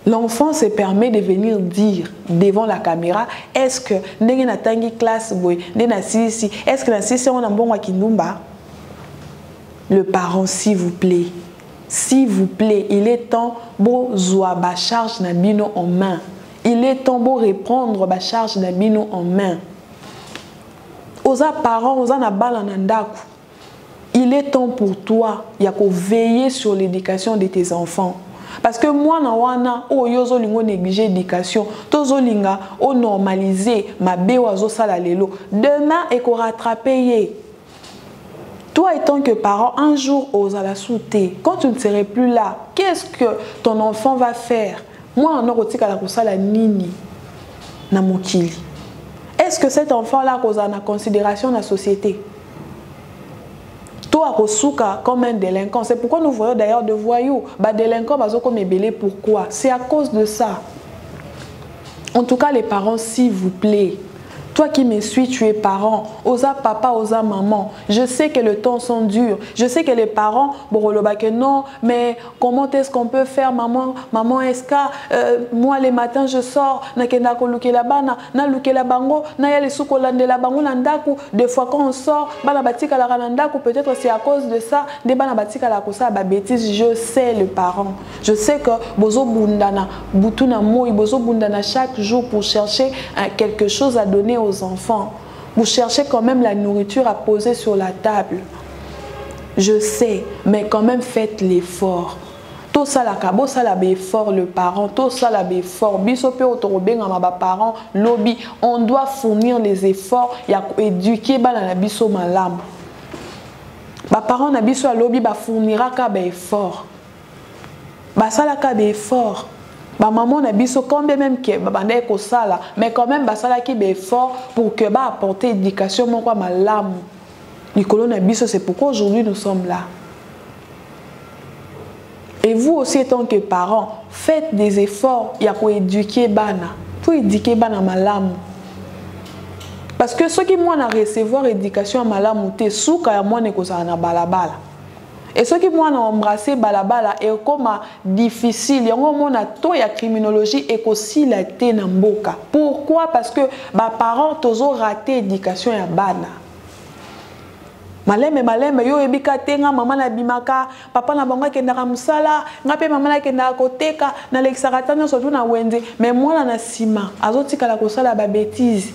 L'enfant se permet de venir dire devant la caméra, est-ce que n'est na tangi classe boy, n'est na sisi, est-ce que na sisi on a bon wa kinumba? Le parent, s'il vous plaît, il est temps bo zoa ba charge na bino en main. Il est temps de reprendre la charge d'abino en main. Oza parents, oza na bala nandaku. Il est temps pour toi, yako veiller sur l'éducation de tes enfants. Parce que moi na wana o yozo lingo négliger l'éducation, tozo linga o normaliser ma bewazo sala lelo. Demain et ko rattraper. Toi étant que parent, un jour oza la souter. Quand tu ne serais plus là, qu'est-ce que ton enfant va faire? Moi, on a retiré la kusala nini na mokili. Est-ce que cet enfant-là cause en considération dans la société? Toi, Kosuka comme un délinquant. C'est pourquoi nous voyons d'ailleurs de voyous. Bah, délinquants, bah, comme ébélé. Pourquoi? C'est à cause de ça. En tout cas, les parents, s'il vous plaît. Toi qui me suis, tu es parent, osa papa, osa maman. Je sais que le temps sont durs. Je sais que les parents, bon, non, mais comment est-ce qu'on peut faire, maman, est-ce que moi les matins je sors, na kenda ko luke la bana, na luke la bango, na ya le suko lande la bango nandaku. Des fois quand on sort, bana batika la ranandaku, peut-être c'est à cause de ça, des bana batika la kosa ba bêtise. Je sais le parent. Je sais que bozo bundana, butuna moi, bozo bundana chaque jour pour chercher quelque chose à donner aux enfants. Vous cherchez quand même la nourriture à poser sur la table. Je sais, mais quand même faites l'effort. Tout ça la kabo ça la effort le parent, tout ça la effort. Bisope otorobenga ma parent lobby, on doit fournir les efforts ya éduquer bana la biso malam. Ba parent na biso lobby ba fournira ka ba effort. Ba sala ka ba effort. Ba maman na biso combien même que babande ko sala mais quand même ba sala ki be fort pour que ba apporter éducation mon quoi malam likolo na biso. C'est pourquoi aujourd'hui nous sommes là. Et vous aussi en tant que parents, faites des efforts ya ko éduquer bana pour éduquer bana malam. Parce que ceux qui moi na recevoir éducation malam te souka ya moi ne ko sa na balabala. Et ceux qui m'ont embrassé balabala et comme difficile, il y a un moment où il y a criminologie et aussi la tenamboka. Pourquoi? Parce que mes parents ont raté l'éducation ya bana. Maleme yo ebika tenga maman na bimaka papa na bango kendaka musala ngape maman na kendaka koteka na l'exaratano surtout na wenze mais moi na sima azotika la kosala ba bêtise.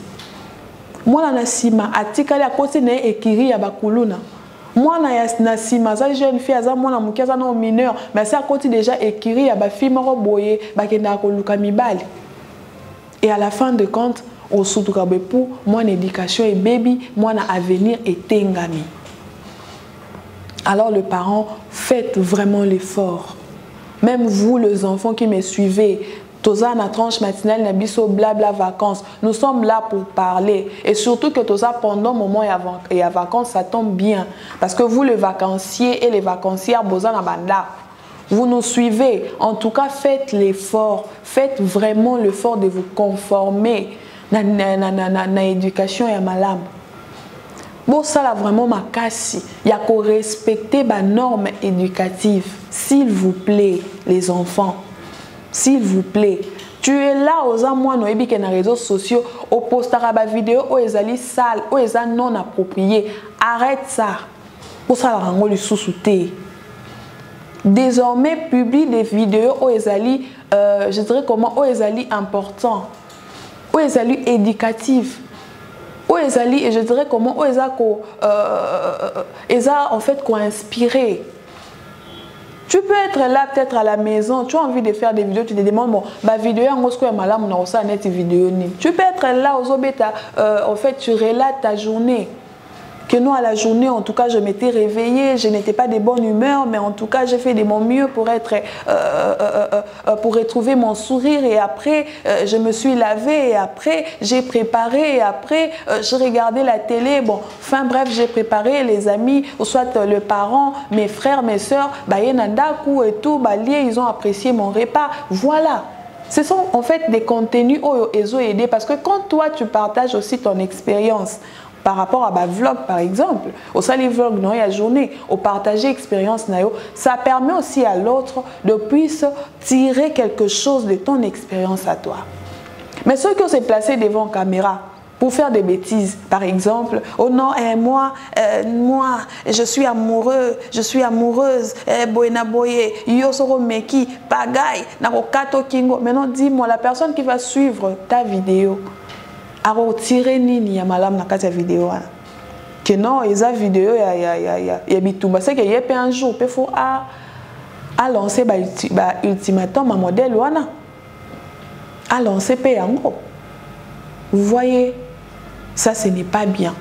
Moi na sima atikala kote na ekiri ya bakuluna. Moi, na sima, ça jeune fille, ça moi na mukia ça non mineur, mais ça côté déjà écrit à ba fille moko boye, ba kenda ko luka mibali. Et à la fin de compte, au soutuka bepu, moi l'éducation et baby, moi na avenir et tengami. Alors le parent, faites vraiment l'effort. Même vous les enfants qui me suivez, Toza na tranche matinale na biso blabla vacances. Nous sommes là pour parler. Et surtout que Toza pendant le moment et à vacances, ça tombe bien. Parce que vous les vacanciers et les vacancières, boza na banda. Vous nous suivez. En tout cas, faites l'effort. Faites vraiment l'effort de vous conformer na éducation et à malam. Bon, ça là vraiment ma casse. Il y a qu'à respecter les normes éducatives. S'il vous plaît, les enfants. S'il vous plaît, tu es là aux amours no ebi que na réseaux sociaux, au postara ba vidéo, au ezali sale, au ezali non approprié. Arrête ça. Pour ça, la sous-souté. Désormais, publie des vidéos où ezali, je dirais comment, où ezali important, où ezali éducatif, où ezali, et je dirais comment, où ezali en fait inspiré. Tu peux être là peut-être à la maison, tu as envie de faire des vidéos, tu te demandes bon, ma vidéo en gros malam na osa net vidéo ni. Tu peux être là aux obéta, en fait tu relates ta journée. Que nous à la journée, en tout cas, je m'étais réveillée, je n'étais pas de bonne humeur, mais en tout cas, j'ai fait de mon mieux pour être, pour retrouver mon sourire. Et après, je me suis lavée. Et après, j'ai préparé. Et après, j'ai regardé la télé. Bon, enfin bref, j'ai préparé les amis, ou soit le parent, mes frères, mes soeurs, Bayenandaku et tout, ils ont apprécié mon repas. Voilà. Ce sont en fait des contenus qui ont aidé parce que quand toi, tu partages aussi ton expérience, par rapport à ma vlog par exemple, au sali vlog non, il y a journée, au partager expérience nayo, ça permet aussi à l'autre de puisse tirer quelque chose de ton expérience à toi. Mais ceux qui ont se placé devant caméra pour faire des bêtises, par exemple, oh non, moi, je suis amoureux, je suis amoureuse, boyena boye, yosoro meki, pagaille, narokato kingo. Maintenant, dis-moi, la personne qui va suivre ta vidéo, a retiré nini ya malam na kati ya vidéo que non eza vidéo ya bitumba c'est que yé un jour peut faut a lancer ba ultimatum ma modèle wana a lancer pe yango. Vous voyez, ça ce n'est pas bien.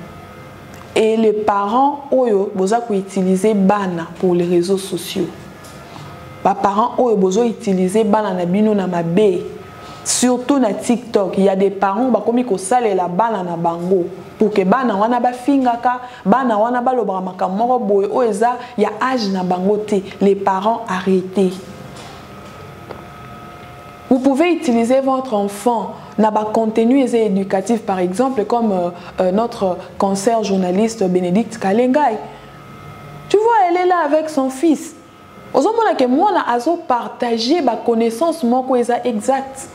Et les parents oyo boza ko utiliser bana pour les réseaux sociaux. Ba parents oyo bozo utiliser bana na bino na mabe. Surtout na TikTok, il y a des parents qui ont salé la balle na bango pour que bana wana ba fingaka, bana wana ba lo bramaka moro boy oeza, il y a âge na bango te. Les parents arrêtez. Vous pouvez utiliser votre enfant na ba contenu éducatif par exemple comme notre concert journaliste Bénédicte Kalengai. Tu vois, elle est là avec son fils. Ozomona que moi na azo partager ba connaissance moko eza exact.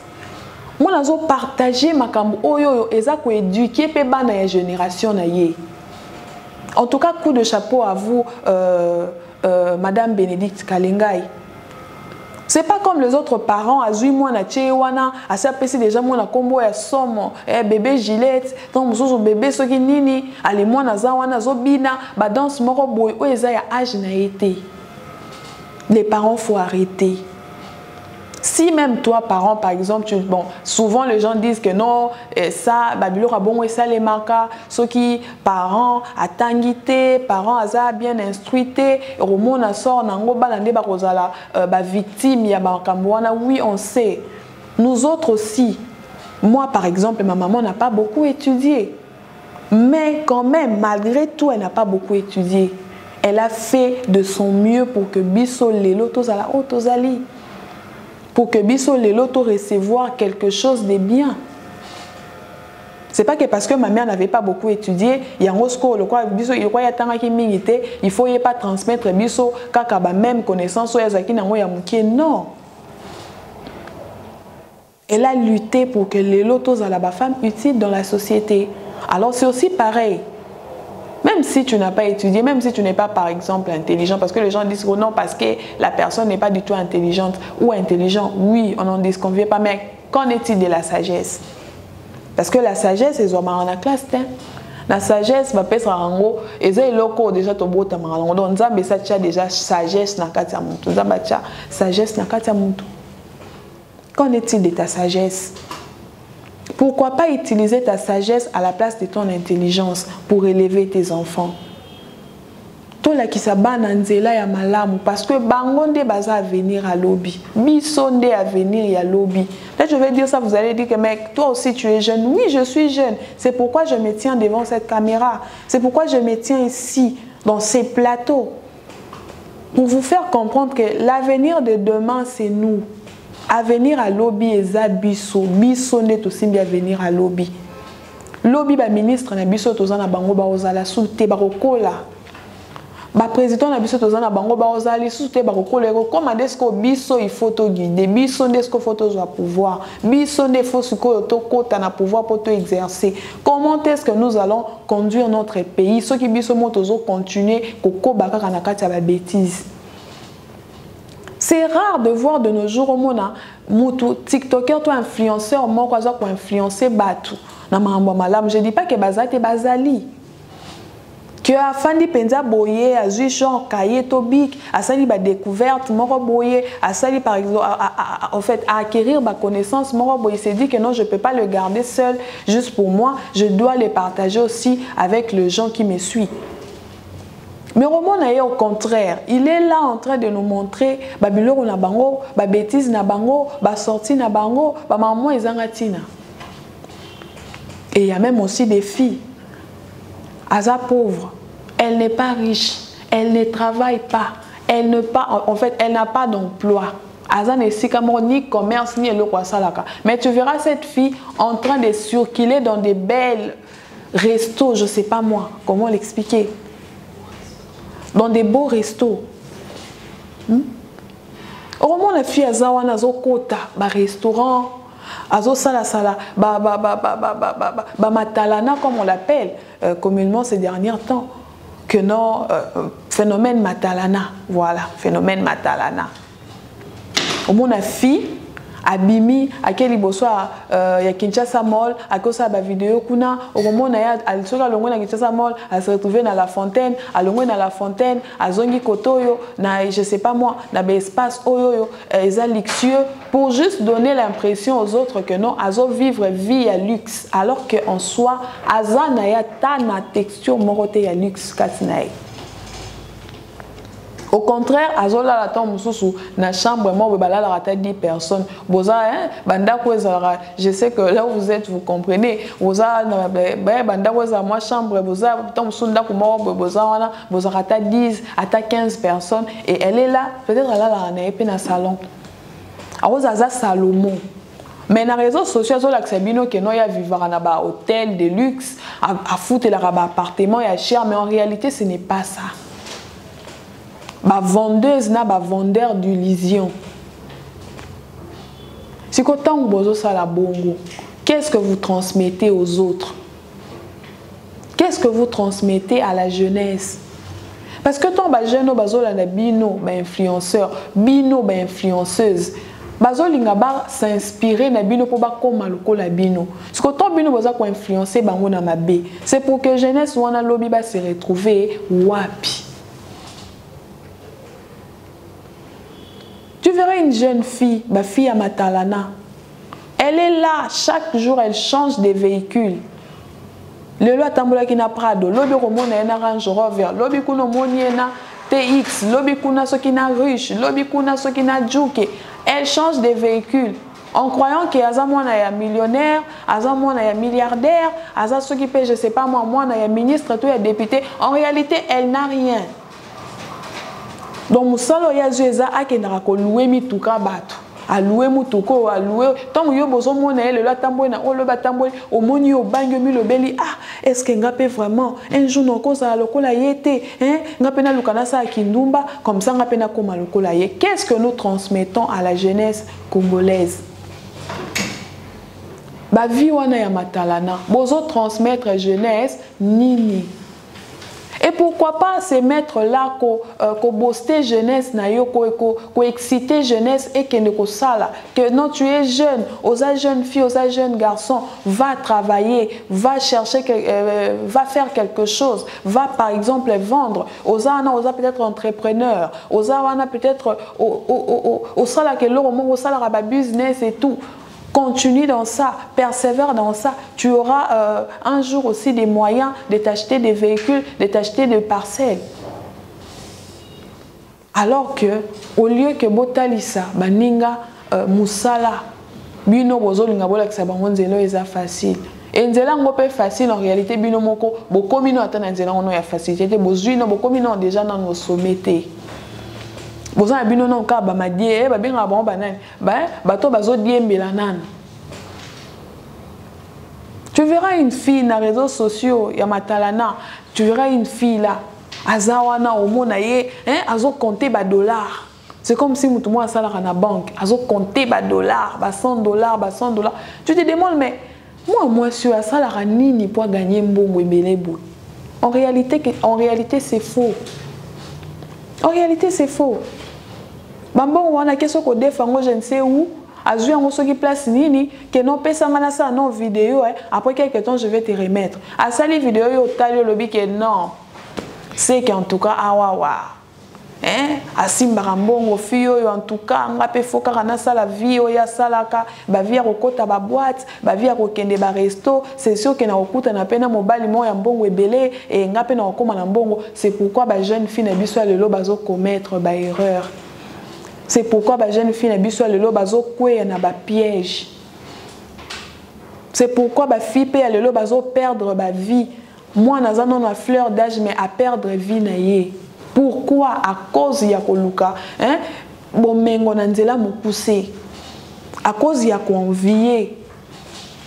Moi, je vais partager ma cambo oyo eza ko éduquer pe bana ya génération na ye. En tout cas, coup de chapeau à vous, Madame Bénédicte Kalengai. C'est pas comme les autres parents, azui moi na chewana, asapesi déjà moi na kombo ya somo, bébé Gillette, donc mususu bébé soki nini, ali moi na za wana zo bina, ba danse moko boy o eza ya âge na été. Les parents faut arrêter. Si même toi, parent, par exemple, bon, souvent les gens disent que non, ça, Babylon a bon et ça les marques, ceux qui, parents, a tanguité, parents, a bien instruité, Romo na sort, nango balande bakozala, victime, ya bakamboana, oui, on sait. Nous autres aussi, moi par exemple, ma maman n'a pas beaucoup étudié, mais quand même, malgré tout, elle n'a pas beaucoup étudié. Elle a fait de son mieux pour que Bisso Lelo tozala o tozali. Pour que Bisso Lelo to recevoir quelque chose de bien. C'est pas que parce que ma mère n'avait pas beaucoup étudié, il y a un rosco, le quoi Bisso, il quoi y a tant qui mérité, il faut y pas transmettre Bisso kaka ba même connaissance ou yazaki nango ya mukie, non. Elle a lutté pour que Lelo tozala ba femme utile dans la société. Alors c'est aussi pareil. Même si tu n'as pas étudié, même si tu n'es pas par exemple intelligent, parce que les gens disent oh non, parce que la personne n'est pas du tout intelligente ou intelligent, oui, on n'en disconvient pas, mais qu'en est-il de la sagesse? Parce que la sagesse, c'est en la classe. La sagesse va pas être en gros, et c'est locaux déjà ton beau tamarang. Donc, ça tcha déjà sagesse na katia mutu. Ça tcha sagesse na katia mutu. Qu'en est-il de ta sagesse? Pourquoi pas utiliser ta sagesse à la place de ton intelligence pour élever tes enfants? Tola qui s'abana nzela ya malamu parce que bangonde baza à venir à lobby. Bisonde à venir à lobby. Là je vais dire ça, vous allez dire que mec, toi aussi tu es jeune. Oui, je suis jeune. C'est pourquoi je me tiens devant cette caméra. C'est pourquoi je me tiens ici, dans ces plateaux. Pour vous faire comprendre que l'avenir de demain, c'est nous. À venir à lobby eza biso biso nde tosimbi à venir à lobby lobby ba ministre na biso tozana bango ba ozala souté ba kokola ba président na biso tozana bango ba ozali soute ba kokolero comme desko biso il faut to guider biso desko photo zo pouvoir biso ne faut siko to kota na pouvoir pour to exercer. Comment est-ce que nous allons conduire notre pays ceux qui biso moto zo continuer koko baka na kati ya ba bêtises. C'est rare de voir de nos jours au monde mutu TikToker toi influenceur moko aza ko influencer batu na mambo malam. Je dis pas que bazate bazali que a fandi penza boye a zui genre cahier tobic a sali ba découverte moko boye a sali par exemple en fait à acquérir ma connaissance moko boye s'est dit que non je peux pas le garder seul juste pour moi, je dois les partager aussi avec les gens qui me suivent. Mais Roman est au contraire, il est là en train de nous montrer babiloko na bango, ba bêtise na bango, ba sortie na bango, ba maman ezangatina. Et il y a même aussi des filles. Aza pauvre, elle n'est pas riche, elle ne travaille pas, elle n'a pas d'emploi. Aza ne sikamo ni commerce ni eloko salaka. Mais tu verras cette fille en train de circuler dans des belles restos, je sais pas moi, comment l'expliquer. Dans des beaux restos. Au moment la fille aza wana zo kota ba restaurant azo sala ba matalana comme on l'appelle communément ces derniers temps que non phénomène matalana, voilà, phénomène matalana. Au moment la fille abimi akeli boswa ya Kinshasa Mall akosa ba vidéo kuna au moment na ya alsoka longo na Kinshasa Mall a se retrouver dans la fontaine alongo na la fontaine azongi kotoyo na je sais pas moi na ba espace oyo eza luxueux pour juste donner l'impression aux autres que non azo vivre vie à luxe alors que en soi azana ya ta na texture moroté ya luxe kasinae. Au contraire, azola la tombe sous na chambre moi bala la rata 10 personnes. Boza banda kweza je sais que là où vous êtes vous comprenez. Boza banda kweza moi chambre boza tombe sous ndako moi boza wana boza rata 10 à 15 personnes et elle est là peut-être là na épée na salon. Awoza za Salomon. Mais dans les réseaux sociaux, il y a des gens qui vivent dans un hôtel de luxe, à foutre dans un appartement, il y a cher, mais en réalité, ce n'est pas ça. Ma vendeuse n'a pas vendeur d'illusion. Si quand vous avez la bongo, qu'est-ce que vous transmettez aux autres? Qu'est-ce que vous transmettez à la jeunesse? Parce que tant que jeune bazola bino ba influenceur, bino ba influenceuse, bazolinga ba s'inspirer na bino pour ba koma lokola bino. Parce que tant bino baza ko influencer bango na mabe. C'est pour que jeunesse wana lobi ba se retrouver wapi. Tu verras une jeune fille, ma fille à Matalana. Elle est là, chaque jour elle change de véhicule. Le loi tambola qui n'a Prado, l'obi romona na Range Rover, l'obi kuno moniena TX, l'obi kuna so qui n'a riche, l'obi kuna so qui n'a juke. Elle change de véhicule en croyant que Azamona est millionnaire, Azamona est milliardaire, Azamona qui paye je sais pas moi est ministre, tout est député. En réalité, elle n'a rien. Donc musalo ya zueza akendaka ko louer mituka batu a louer mutuko a louer tant yo bozo mona ele la tamboy na olo batamboy o moni o bango mi lobeli ah est-ce que ngape vraiment un jour non koza lokola yete hein ngape na lukana sa kindumba comme ça ngape na koma lokola ye. Qu'est-ce que nous transmettons à la jeunesse congolaise? Ba vie wana ya matalana bozo transmettre jeunesse nini. Et pourquoi pas se mettre là, ko booster jeunesse, ko exciter jeunesse et que non, tu es jeune, aux jeunes filles, aux jeunes garçons, va travailler, va chercher, va faire quelque chose, va par exemple vendre, aux peut-être entrepreneur, aux peut-être au salaire que l'on au salaire business et tout. Continue dans ça, persévère dans ça. Tu auras un jour aussi des moyens de t'acheter des véhicules, de t'acheter des parcelles. Alors que, au lieu que Botalissa, Baninga, Moussala, Bino Bozolinga Bolaksa Bangonzelo est facile. Et nzela ngope facile en réalité bino moko bokomino atana nzela ono ya facilité bozuino bokomino déjà dans nos sommets. Boza bino non ka ba madie ba binga ba banane ba bato bazo diembela nana. Tu verras une fille dans les réseaux sociaux ya matalana, tu verras une fille là azawana omona ye azo compter ba dollars. C'est comme si tout le monde a ça à la banque, azo compter ba dollars, ba 100 dollars, ba 100 dollars. Tu te demandes mais moi je suis à ça la nini pour gagner mbongo ebelebo. En réalité c'est faux. En réalité c'est faux. Bambon on a question ko défango je ne sais où. Azui en qui place nini que non pesa ngana ça non vidéo après quelques temps je vais te remettre à ça les vidéos yo tali lobby que non c'est qu'en tout cas awawa asimba mbongo fio yo en tout cas ngape foka kana ça la vie ya salaka ba via kokota ba boîte ba via kokende ba resto c'est sûr que na kokuta na pena mobali mo ya mbongo ebele et ngape na kokoma na mbongo c'est pourquoi ba jeune fille na biso lelo bazo commettre ba erreur. C'est pourquoi les jeunes filles ne sont pas dans piège. C'est pourquoi les filles ne perdre la vie. Moi, je suis dans fleur d'âge, mais à perdre la vie. Pourquoi? À cause de Koluka. À cause de convier.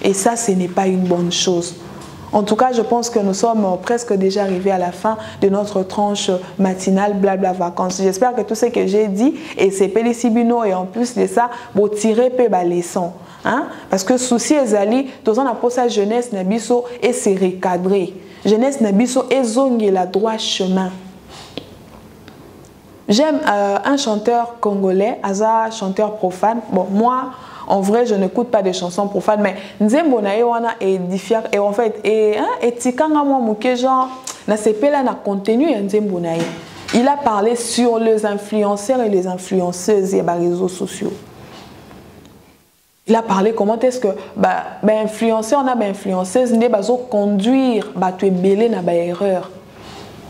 Et ça, ce n'est pas une bonne chose. En tout cas, je pense que nous sommes presque déjà arrivés à la fin de notre tranche matinale blabla vacances. J'espère que tout ce que j'ai dit et c'est Pélicibino et en plus de ça, vous tirez peu la leçon. Parce que souci ezali, tous on a pour sa jeunesse nabiso et c'est recadré. Jeunesse nabiso et zongi la droit chemin. J'aime un chanteur congolais, Aza, chanteur profane. Bon, moi, en vrai, je n'écoute pas des chansons profanes, mais Nzembo na wana édifié et en fait et tikanga moi muke genre na sepela na contenu Nzembo na. Il a parlé sur les influenceurs et les influenceuses et les réseaux sociaux. Il a parlé comment est-ce que influenceurs na influenceuses ne bazo conduire tu es belé na ba erreur.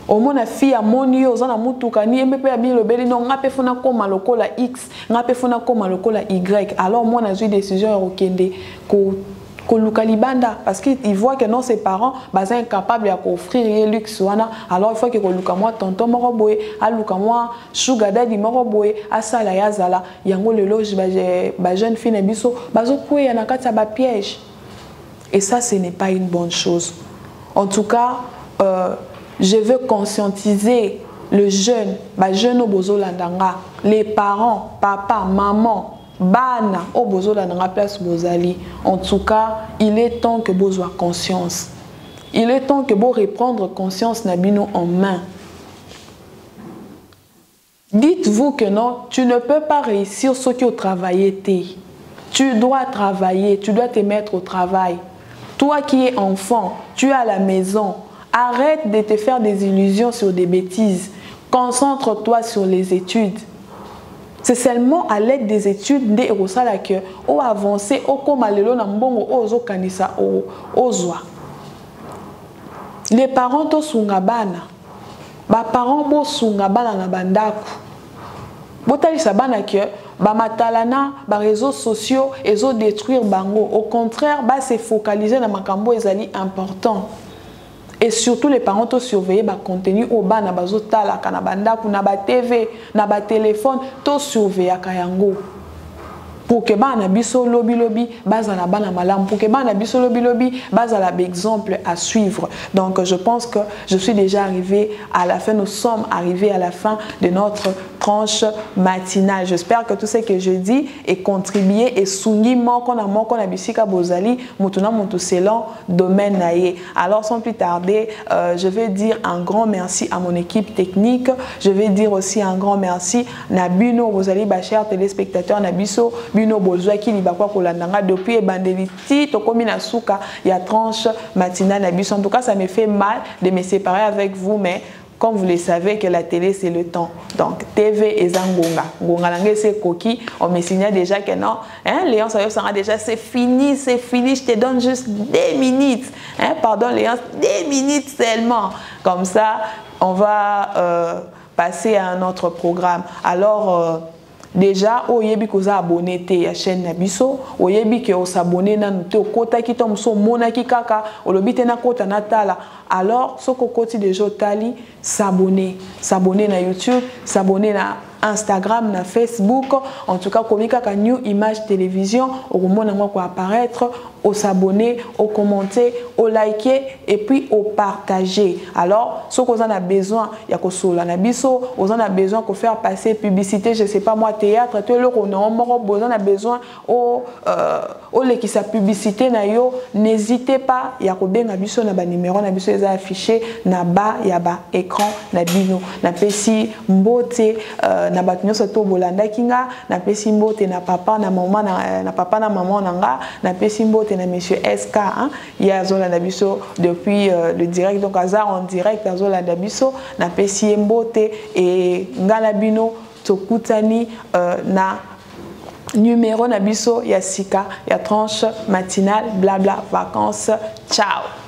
Au moins la fille a moni aux ana mutuka ni mpe ya bien le beli non ngape fona koma lokola X ngape fona koma lokola Y alors moi na eu décision rokende ko lukalibanda parce qu'il voit que non ses parents sont incapables à offrir luxe wana alors il faut que luka moi tonton moko boye a luka moi sugar daddy moko boye a sala ya zala yango le loge ba jeune fille na biso bazo kweya na kati ya ba piège et ça ce n'est pas une bonne chose. En tout cas je veux conscientiser le jeune, les parents, papa, maman, bana, au bozo la place bozali. En tout cas, il est temps que vous ayez conscience. Il est temps que vous reprendre conscience nabino en main. Dites-vous que non, tu ne peux pas réussir ce qui au travail. Tu dois travailler, tu dois te mettre au travail. Toi qui es enfant, tu es à la maison. Arrête de te faire des illusions sur des bêtises. Concentre-toi sur les études. C'est seulement à l'aide des études de Erosala que on avancer au komalelo na mbongo ozo kanisa ozwa. Les parents to sungabana. Ba parents bo sungabana na bandaku. Botalisa bana que ba matalana ba réseaux sociaux ezo détruire bango. Au contraire, ba se focaliser na makambo ezali important. Et surtout les parents to surveiller ba contenu au bas na bazo tala kana bandaku na ba TV na ba téléphone to surveiller kayango pour que bana biso lobi baza na bana malam pour que bana biso lobi baza la exemple à suivre. Donc je pense que je suis déjà arrivé à la fin, nous sommes arrivés à la fin de notre tranche matinale. J'espère que tout ce que je dis est contribué et souni moko na bisika bozali mutuna mutu selon domaine naie. Alors sans plus tarder, je vais dire un grand merci à mon équipe technique. Je vais dire aussi un grand merci na bino bozali ba chers téléspectateurs na biso bino bozwa ki libakwa kolandanga depuis ebandeliti tokomi na suka ya tranche matinale na biso. En tout cas, ça me fait mal de me séparer avec vous, mais comme vous le savez que la télé c'est le temps. Donc TV et Zangonga. Ngonga c'est coquille. On me signale déjà que non. Léon ça sera déjà c'est fini. Je te donne juste 2 minutes. Pardon Léon, 2 minutes seulement. Comme ça, on va passer à un autre programme. Alors déjà oyebi koza abonné te ya chaîne na biso oyebi ke osabonner na te okota ki to mso mona ki kaka olobi te na kota na tala alors soko koti déjà tali s'abonner na YouTube s'abonner na Instagram, na Facebook. En tout cas, comme ka New Image Télévision, au moment où on va apparaître, au s'abonner, au commenter, au liker et puis au partager. Alors, ce qu'on a besoin, il y a que cela na biso, on a besoin de faire passer publicité, je sais pas moi théâtre, tout le qu'on a besoin au qui sa publicité na yo, n'hésitez pas, il y a que bien na biso na ba numéro na biso les affichés na bas, il y a ba écran na bino, na pesi mbote na batunyo soto bolanda kinga, na pesi mbote na papa na maman na papa na maman nanga, na pesi mbote na monsieur SK, hein, il y a Zola Dabiso depuis le direct, donc hasard en direct à Zola Dabiso, na pesi mbote et ngalabino tokutani na numéro na biso ya sika ya tranche matinale blabla vacances. Ciao.